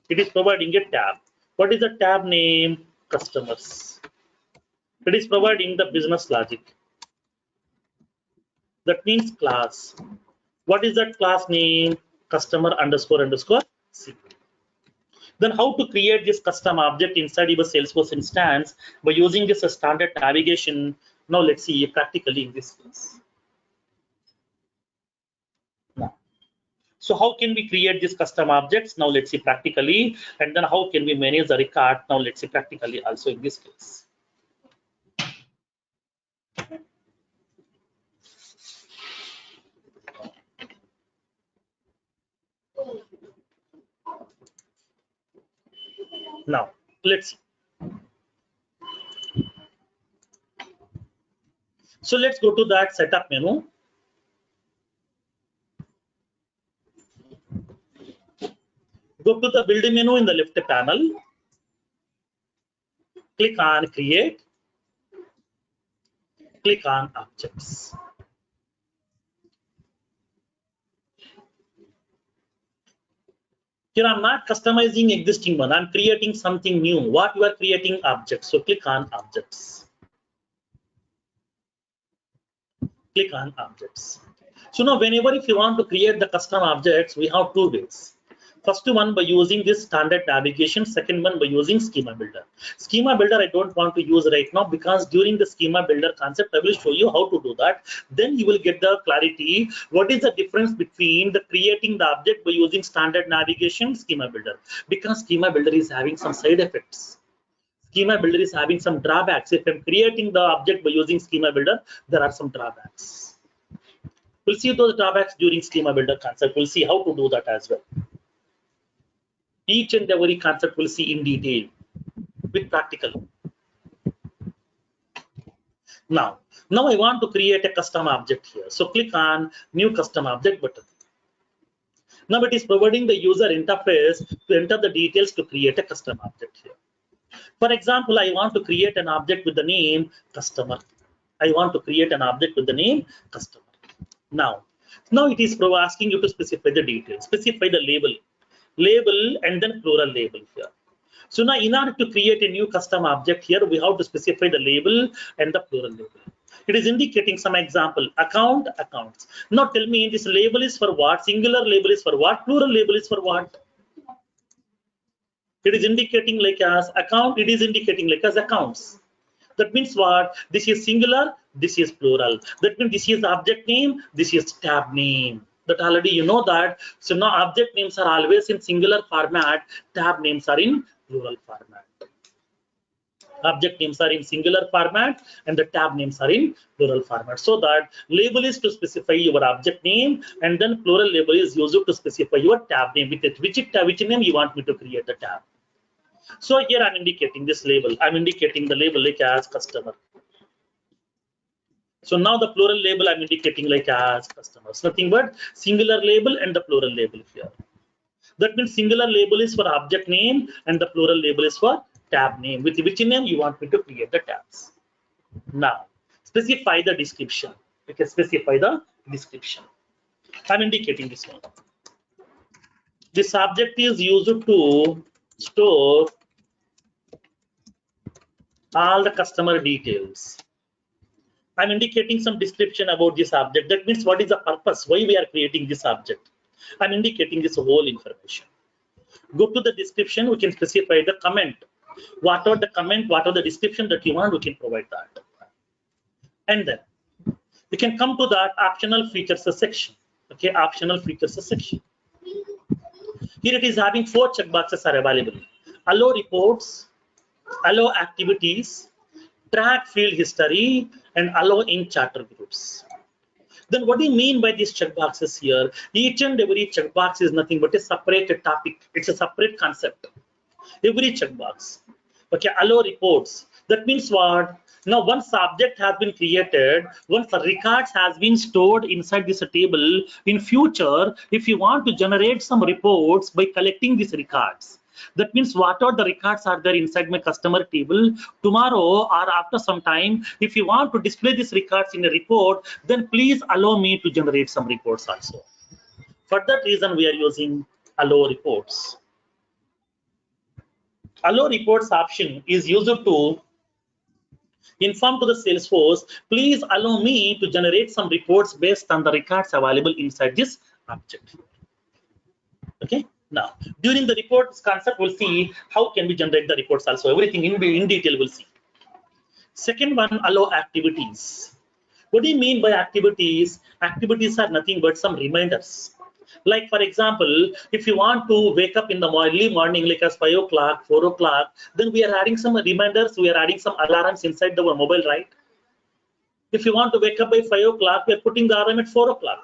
It is providing a tab. What is the tab name? Customers. It is providing the business logic. That means class. What is that class name? Customer underscore underscore C. Then how to create this custom object inside your Salesforce instance by using this standard navigation. Now let's see practically in this case. Now, so how can we create these custom objects? Now let's see practically, and then how can we manage the record? Now let's see practically also in this case. Now let's see. So let's go to that setup menu. Go to the build menu in the left panel. Click on create. Click on objects. Here I'm not customizing existing one. I'm creating something new. What you are creating? Objects. So click on objects. Click on objects. So now whenever if you want to create the custom objects, we have two ways. First one by using this standard navigation, second one by using schema builder. Schema builder I don't want to use right now because during the schema builder concept I will show you how to do that. Then you will get the clarity what is the difference between the creating the object by using standard navigation, schema builder, because schema builder is having some side effects. Schema builder is having some drawbacks. If I'm creating the object by using schema builder, there are some drawbacks. We'll see those drawbacks during schema builder concept. We'll see how to do that as well. Each and every concept we'll see in detail with practical. Now I want to create a custom object here. So click on new custom object button. Now it is providing the user interface to enter the details to create a custom object here. For example, I want to create an object with the name customer. I want to create an object with the name customer. Now it is asking you to specify the details, specify the label and then plural label here. So now in order to create a new custom object here, we have to specify the label and the plural label. It is indicating some example, account, accounts. Now tell me this label is for what, singular label is for what, plural label is for what? It is indicating like as account, it is indicating like as accounts. That means what? This is singular, this is plural. That means this is object name, this is tab name. That already you know that. So now object names are always in singular format, tab names are in plural format. Object names are in singular format and the tab names are in plural format. So that label is to specify your object name and then plural label is used to specify your tab name with it. Which name you want me to create the tab. So here I'm indicating this label. I'm indicating the label like as customer. So now the plural label I'm indicating like as customers. Nothing but singular label and the plural label here. That means singular label is for object name and the plural label is for tab name. With which name you want me to create the tabs. Now specify the description. We can specify the description. I'm indicating this one. This object is used to store all the customer details. I'm indicating some description about this object. That means what is the purpose, why we are creating this object. I'm indicating this whole information. Go to the description, we can specify the comment. What are the comment, what are the description that you want, we can provide that. And then we can come to that optional features section. Okay, optional features section. Here it is having 4 checkboxes are available. Allow reports, allow activities, track field history, and allow in charter groups. Then what do you mean by these checkboxes here? Each and every checkbox is nothing but a separate topic. It's a separate concept. Every checkbox. Okay, allow reports. That means what? Now, once object has been created, once the records has been stored inside this table, in future, if you want to generate some reports by collecting these records, that means what are the records are there inside my customer table, tomorrow or after some time, if you want to display these records in a report, then please allow me to generate some reports also. For that reason, we are using allow reports. Allow reports option is used to inform to the Salesforce, please allow me to generate some reports based on the records available inside this object. Okay, now during the reports concept, we'll see how can we generate the reports also. Everything in detail we'll see. Second one, allow activities. What do you mean by activities? Activities are nothing but some reminders. Like for example, if you want to wake up in the early morning, like as 5 o'clock, 4 o'clock, then we are adding some reminders, we are adding some alarms inside our mobile, right? If you want to wake up by 5 o'clock, we are putting the alarm at 4 o'clock.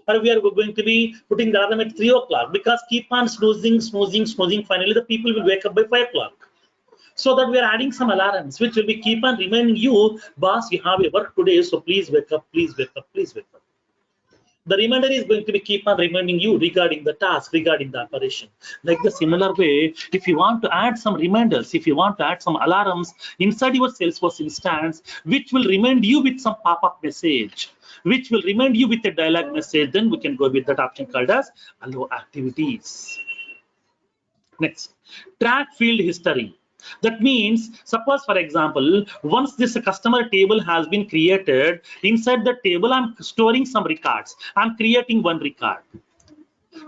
Or we are going to be putting the alarm at 3 o'clock, because keep on snoozing, finally the people will wake up by 5 o'clock. So that we are adding some alarms, which will be keep on reminding you, boss, you have a work today, so please wake up, please wake up, please wake up. The reminder is going to be keep on reminding you regarding the task, regarding the operation. Like the similar way, if you want to add some reminders, if you want to add some alarms inside your Salesforce instance, which will remind you with some pop-up message, which will remind you with a dialog message, then we can go with that option called as allow activities. Next, track field history. That means, suppose for example, once this customer table has been created, inside the table I'm storing some records. I'm creating one record.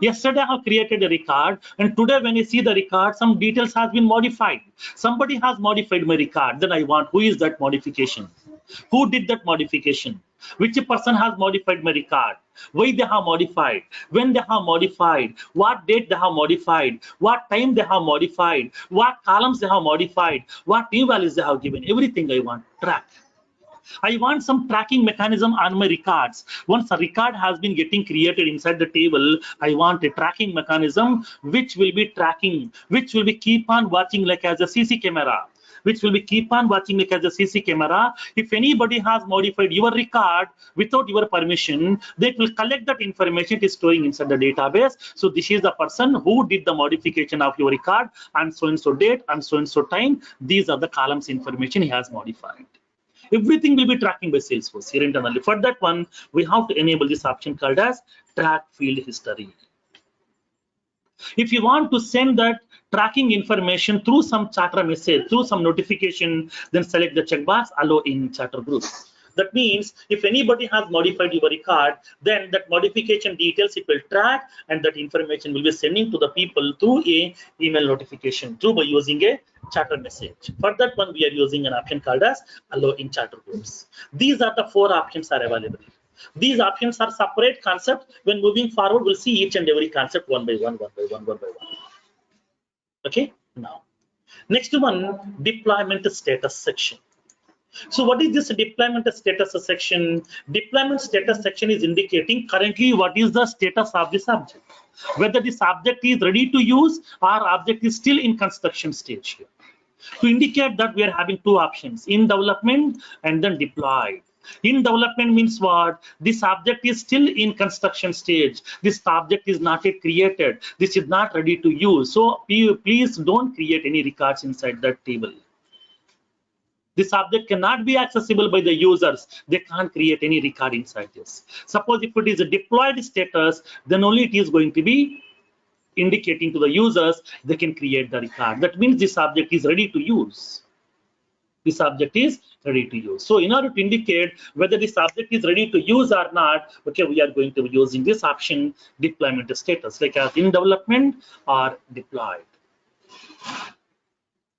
Yesterday I have created a record, and today when you see the record, some details has been modified. Somebody has modified my record. Then I want, who is that modification? Who did that modification? Which person has modified my record? Why they have modified? When they have modified? What date they have modified? What time they have modified? What columns they have modified? What new values they have given? Everything I want track. I want some tracking mechanism on my records. Once a record has been getting created inside the table, I want a tracking mechanism which will be tracking, which will be keep on watching like as a CC camera. Which will be keep on watching like as a CC camera. If anybody has modified your record without your permission, they will collect that information it is storing inside the database. So this is the person who did the modification of your record and so and so date and so time. These are the columns information he has modified. Everything will be tracking by Salesforce here internally. For that one, we have to enable this option called as track field history. If you want to send that tracking information through some chatter message, through some notification, then select the checkbox allow in chatter group. That means if anybody has modified your record, then that modification details it will track, and that information will be sending to the people through a email notification through by using a chatter message. For that one, we are using an option called as allow in chatter groups. These are the 4 options are available. These options are separate concept. When moving forward, we'll see each and every concept one by one. Okay, now next one, deployment status section. So what is this deployment status section? Deployment status section is indicating currently what is the status of this object, whether this object is ready to use or object is still in construction stage here. To indicate that we are having 2 options, in development and then deployed. In development means what? This object is still in construction stage. This object is not yet created. This is not ready to use. So please don't create any records inside that table. This object cannot be accessible by the users. They can't create any record inside this. Suppose if it is a deployed status, then only it is going to be indicating to the users they can create the record. That means this object is ready to use. This object is ready to use. So in order to indicate whether this object is ready to use or not, okay, we are going to be using this option deployment status, like as in development or deployed.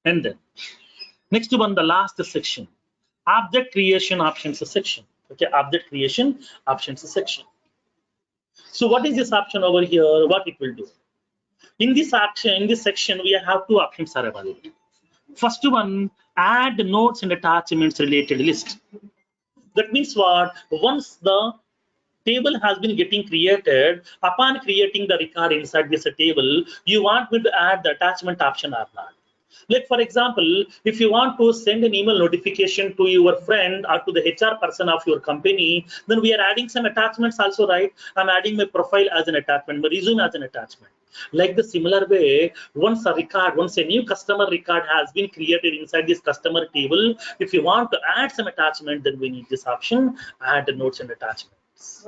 And then next one, the last section, object creation options section. Okay, object creation options section. So what is this option over here? What it will do? In this option, in this section, we have two options are available. First one, add nodes and attachments related list. That means what? Once the table has been getting created, upon creating the record inside this table, you want me to add the attachment option or not? Like for example, if you want to send an email notification to your friend or to the HR person of your company, then we are adding some attachments also, right? I'm adding my profile as an attachment, my resume as an attachment. Like the similar way, once a new customer record has been created inside this customer table, if you want to add some attachment, then we need this option, add notes and attachments.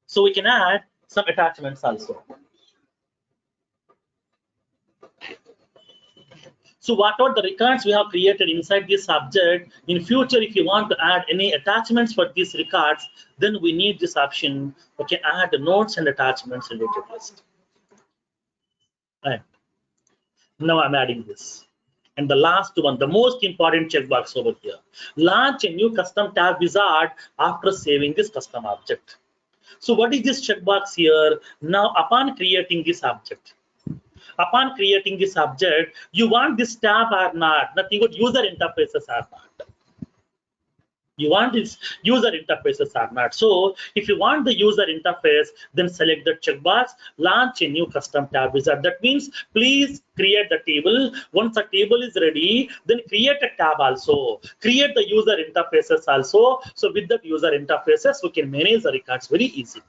So we can add some attachments also. So what are the records we have created inside this object? In future, if you want to add any attachments for these records, then we need this option. Okay, add the notes and attachments related list. Right. Now I'm adding this. And the last one, the most important checkbox over here. Launch a new custom tab wizard after saving this custom object. So what is this checkbox here? Now, upon creating this object, you want this tab or not? Nothing but user interfaces or not. You want this user interfaces or not. So if you want the user interface, then select the checkbox, launch a new custom tab wizard. That means please create the table. Once the table is ready, then create a tab also. Create the user interfaces also. So with the user interfaces, we can manage the records very easily.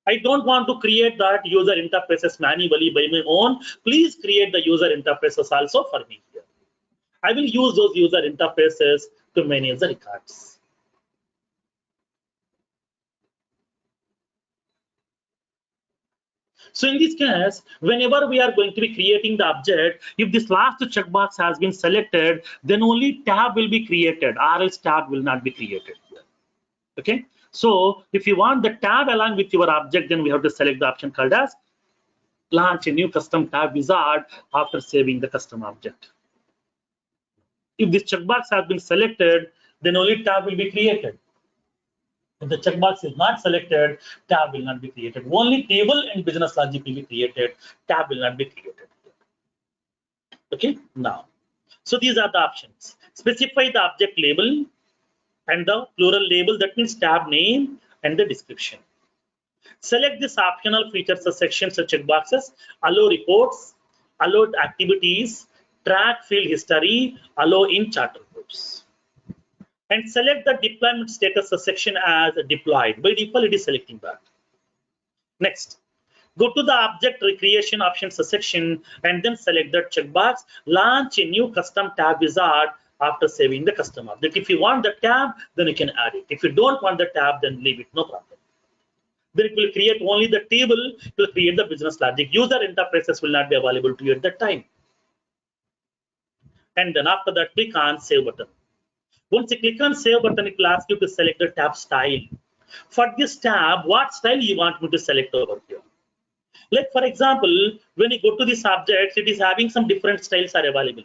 I don't want to create that user interfaces manually by my own. Please create the user interfaces also for me here. I will use those user interfaces to manage the records. So in this case, whenever we are going to be creating the object, if this last checkbox has been selected, then only tab will be created, or else tab will not be created here. Okay. So if you want the tab along with your object, then we have to select the option called as launch a new custom tab wizard after saving the custom object. If this checkbox has been selected, then only tab will be created. If the checkbox is not selected, tab will not be created. Only table and business logic will be created. Tab will not be created. Okay, now. So these are the options. Specify the object label and the plural label, that means tab name and the description. Select this optional features sections or checkboxes, allow reports, allow activities, track field history, allow in charter groups. And select the deployment status section as deployed. By default, it is selecting that. Next, go to the object recreation options section and then select the checkbox, launch a new custom tab wizard after saving the custom object. If you want the tab, then you can add it. If you don't want the tab, then leave it, no problem. Then it will create only the table, it will create the business logic. User interfaces will not be available to you at that time. And then after that, click on save button. Once you click on save button, it will ask you to select the tab style. For this tab, what style you want me to select over here? Like for example, when you go to this object, it is having some different styles are available.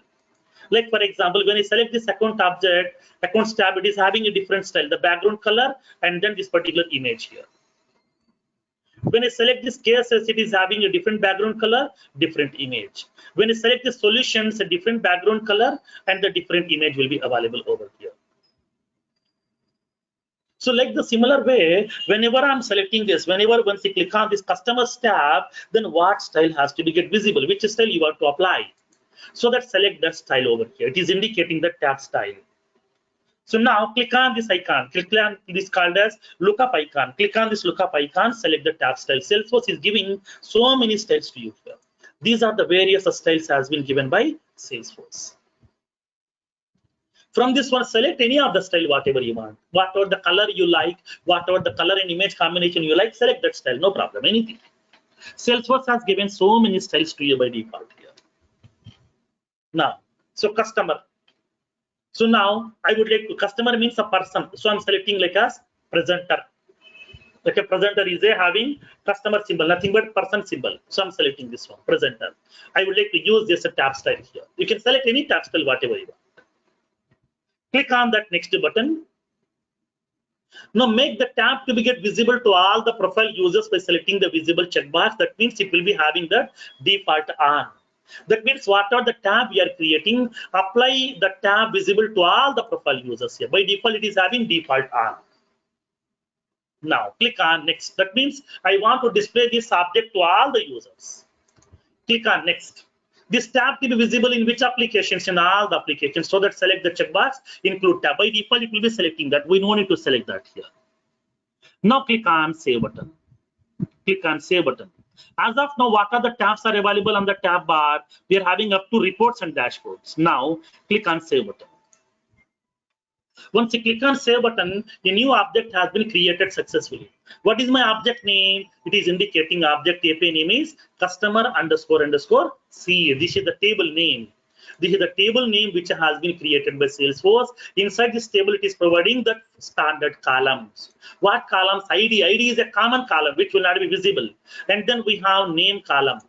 Like for example, when I select this account object, accounts tab, it is having a different style, the background color, and then this particular image here. When I select this cases, it is having a different background color, different image. When I select the solutions, a different background color, and the different image will be available over here. So like the similar way, whenever I'm selecting this, once you click on this customers tab, then what style has to be get visible, which style you want to apply. So that select that style over here. It is indicating the tab style. So now click on this icon, click on this called as lookup icon. Click on this lookup icon, select the tab style. Salesforce is giving so many styles to you here. These are the various styles has been given by Salesforce. From this one, select any of the style, whatever you want. Whatever the color you like, whatever the color and image combination you like, select that style, no problem, anything. Salesforce has given so many styles to you by default here. Now, so customer. So now I would like to, customer means a person. So I'm selecting like as presenter. Like a presenter is having customer symbol, nothing but person symbol. So I'm selecting this one, presenter. I would like to use this tab style here. You can select any tab style, whatever you want. Click on that next button. Now make the tab to be get visible to all the profile users by selecting the visible checkbox. That means it will be having the default on. That means whatever the tab we are creating, apply the tab visible to all the profile users here. By default, it is having default on. Now click on next. That means I want to display this object to all the users. Click on next. This tab to be visible in which applications? In all the applications. So that select the checkbox, include tab. By default, it will be selecting that. We no need to select that here. Now click on save button. Click on save button. As of now, what are the tabs are available on the tab bar? We are having up to reports and dashboards. Now click on save button. Once you click on save button, a new object has been created successfully. What is my object name? It is indicating object API name is customer__C. This is the table name. This is the table name which has been created by Salesforce. Inside this table, it is providing the standard columns. What columns? ID. ID is a common column which will not be visible. And then we have name column.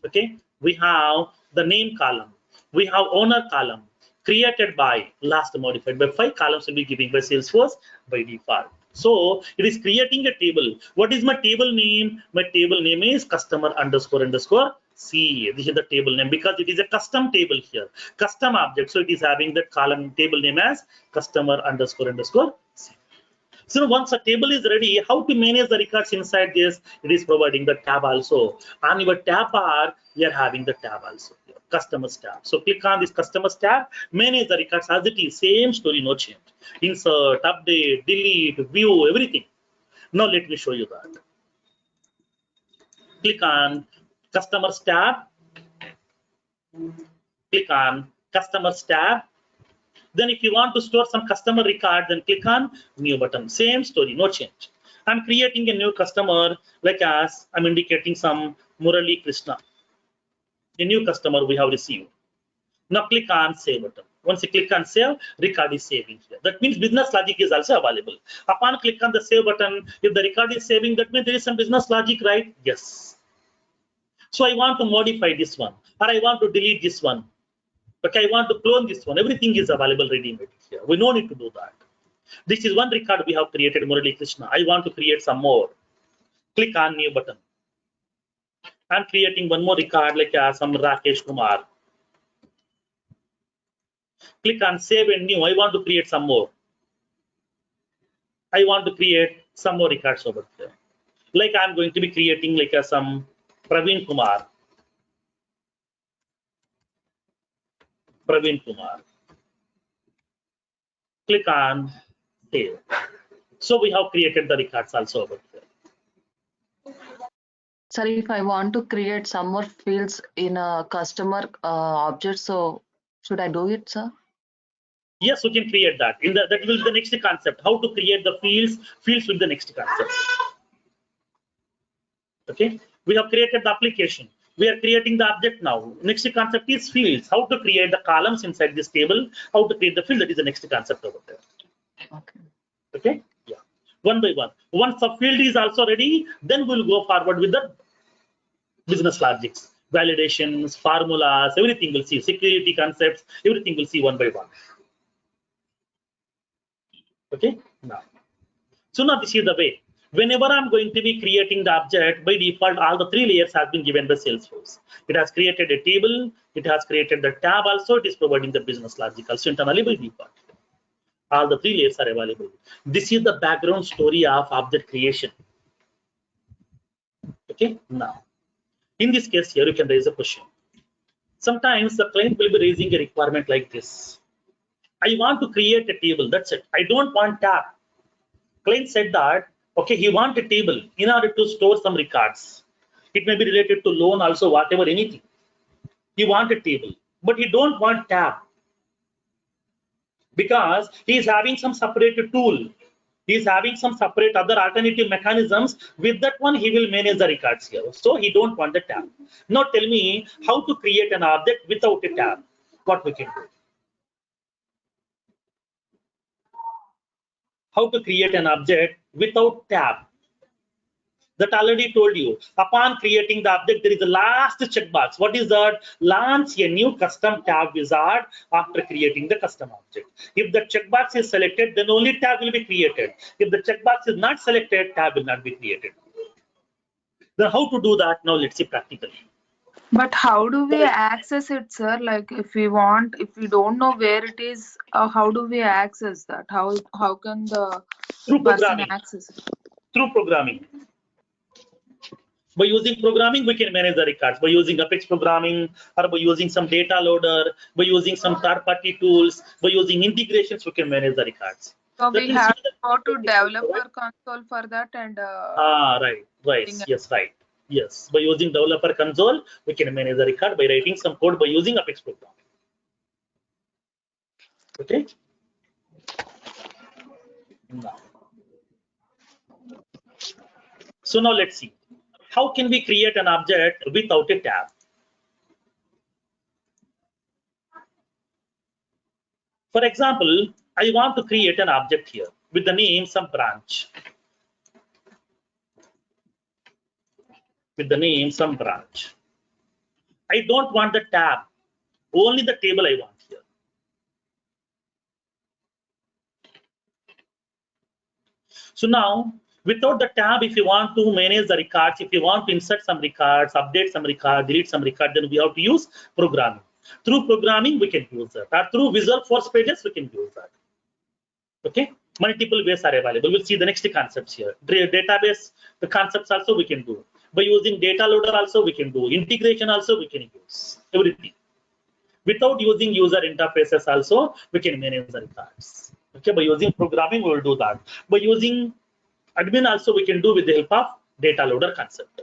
Okay. We have the name column. We have owner column. Created by, last modified by, 5 columns will be given by Salesforce by default. So it is creating a table. What is my table name? My table name is customer__C. This is the table name because it is a custom table here, custom object. So it is having that column table name as customer__C. So once a table is ready, how to manage the records inside this? It is providing the tab also. On your tab bar, we are having the tab also. Customers tab. So click on this customers tab, manage the records as it is, same story, no change. Insert, update, delete, view, everything. Now let me show you that. Click on customers tab. Click on customers tab. Then if you want to store some customer record, then click on new button. Same story, no change. I'm creating a new customer, like as I'm indicating some Murali Krishna. A new customer we have received. Now click on save button. Once you click on save, record is saving here. That means business logic is also available. Upon click on the save button, if the record is saving, that means there is some business logic, right? Yes. So I want to modify this one, or I want to delete this one. Okay, I want to clone this one. Everything is available ready-made here. We no need to do that. This is one record we have created, Murali Krishna. I want to create some more. Click on new button. I'm creating one more record like some Rakesh Kumar. Click on save and new. I want to create some more. I want to create some more records over there. Like I'm going to be creating like some Praveen Kumar. Praveen Kumar. Click on save. So we have created the records also over there.
Sir, if I want to create some more fields in a customer object, so should I do it, sir?
Yes, we can create that. That will be the next concept. How to create the fields will be the next concept. Okay, we have created the application. We are creating the object now. Next concept is fields. How to create the columns inside this table. How to create the field. That is the next concept over there.
Okay.
Okay. Yeah. One by one. Once the field is also ready, then we'll go forward with the business logics, validations, formulas, everything we'll see. Security concepts, everything we'll see one by one. Okay. Now. So now this is the way. Whenever I'm going to be creating the object, by default, all the 3 layers have been given by Salesforce. It has created a table, it has created the tab also, it is providing the business logic also internally by default. All the 3 layers are available. This is the background story of object creation. Okay, now, in this case here, you can raise a question. Sometimes the client will be raising a requirement like this. I want to create a table. That's it. I don't want tab. Client said that, okay, he wants a table in order to store some records. It may be related to loan also, whatever, anything. He wants a table, but he don't want tab because he is having some separate tool. He is having some separate other alternative mechanisms. With that one, he will manage the records here. So he don't want the tab. Now tell me how to create an object without a tab. What we can do? How to create an object without tab? That already told you. Upon creating the object, there is a last checkbox. What is that? Launch a new custom tab wizard after creating the custom object. If the checkbox is selected, then only tab will be created. If the checkbox is not selected, tab will not be created. Then how to do that? Now let's see practically.
But how do we access it, sir? Like if we don't know where it is, how do we access that? How can the
Through
person
programming.
access it?
Through programming. By using programming, we can manage the records. By using Apex programming, or by using some data loader, by using some third-party tools, by using integrations, we can manage the records.
So
That
we
means
have
you-
to go to developer console for that and
right. Yes, right. Yes. By using developer console, we can manage the record by writing some code by using Apex programming. Okay. Now. So now let's see. How can we create an object without a tab? For example, I want to create an object here with the name some branch. With the name some branch. I don't want the tab, only the table I want here. So now, without the tab, if you want to manage the records, if you want to insert some records, update some record, delete some record, then we have to use programming. Through programming, we can use that. Or through Visual Force Pages, we can use that. Okay, multiple ways are available. We'll see the next concepts here. Database, the concepts also we can do. By using data loader also we can do. Integration also we can use. Everything. Without using user interfaces also, we can manage the records. Okay, by using programming, we will do that. By using admin also we can do with the help of data loader concept.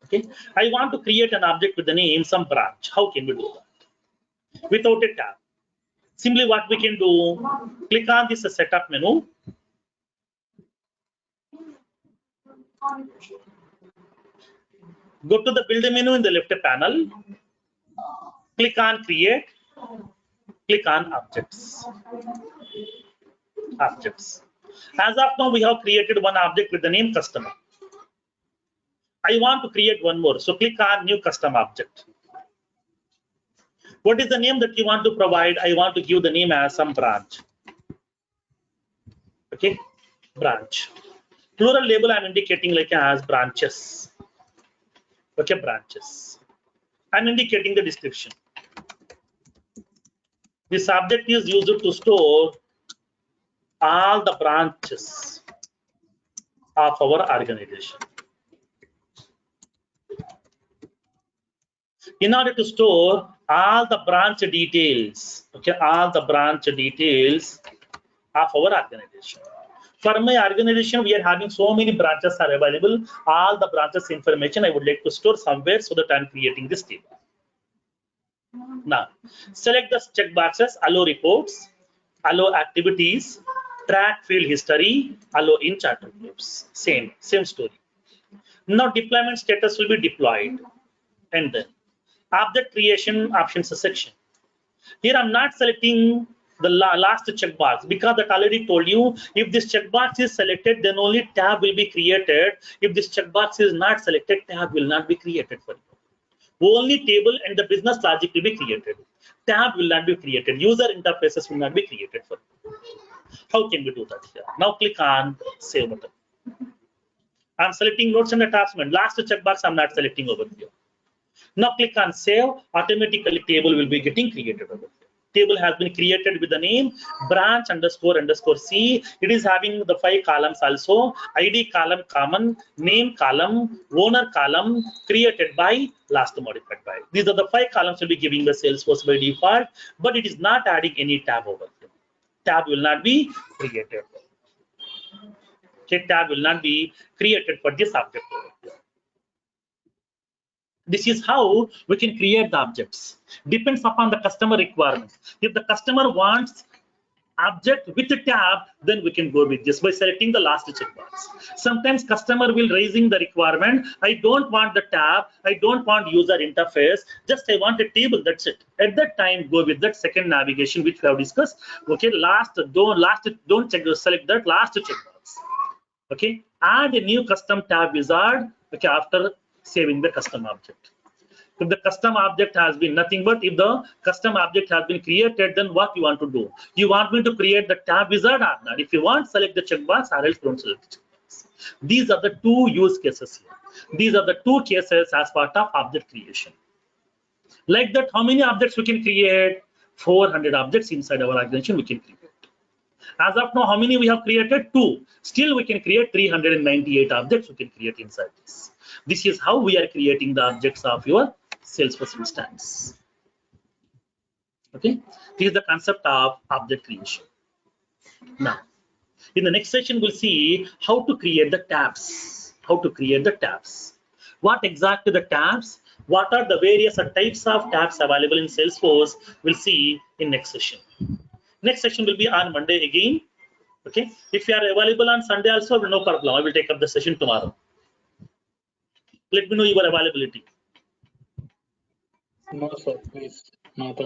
Okay, I want to create an object with the name some branch. How can we do that? Without a tab. Simply what we can do, click on this setup menu. Go to the build menu in the left panel. Click on create. Click on objects. Objects. As of now, we have created one object with the name customer. I want to create one more. So click on new custom object. What is the name that you want to provide? I want to give the name as some branch. Okay, branch. Plural label I'm indicating like as branches. Okay, branches. I'm indicating the description. This object is used to store all the branches of our organization. In order to store all the branch details, okay, all the branch details of our organization. For my organization, we are having so many branches are available. All the branches information I would like to store somewhere so that I'm creating this table. Now, select the checkboxes, allow reports, allow activities, track field history, allow in charter groups. Same story. Now, deployment status will be deployed. And then object creation options section. Here I'm not selecting the last checkbox because that already told you if this checkbox is selected, then only tab will be created. If this checkbox is not selected, tab will not be created for you. Only table and the business logic will be created. Tab will not be created. User interfaces will not be created for you. How can we do that here? Now click on save button. I'm selecting notes and attachment. Last checkbox I'm not selecting over here. Now click on save. Automatically table will be getting created over here. table has been created with the name branch underscore underscore C. It is having the 5 columns also. ID column common, name column, owner column, created by, last modified by. These are the 5 columns will be giving the Salesforce by default, but it is not adding any tab over here. Tab will not be created. Okay, tab will not be created for this object over here. This is how we can create the objects. Depends upon the customer requirement. If the customer wants object with a tab, then we can go with this by selecting the last checkbox. Sometimes customer will raising the requirement. I don't want the tab. I don't want user interface. Just I want a table. That's it. At that time, go with that second navigation which we have discussed. Okay, don't select that last checkbox. Okay, add a new custom tab wizard. Okay, after saving the custom object. If the custom object has been nothing but if the custom object has been created, then what you want to do? You want me to create the tab wizard or not? If you want, select the checkbox or else don't select the checkbox. These are the 2 use cases here. These are the 2 cases as part of object creation. Like that, how many objects we can create? 400 objects inside our organization we can create. As of now, how many we have created? 2. Still, we can create 398 objects we can create inside this. This is how we are creating the objects of your Salesforce instance. Okay, this is the concept of object creation. Now, in the next session, we'll see how to create the tabs. How to create the tabs. What exactly the tabs? What are the various types of tabs available in Salesforce? We'll see in next session. Next session will be on Monday again. Okay, if you are available on Sunday also, no problem. I will take up the session tomorrow. Let me know your availability.
No, sir, please. Not on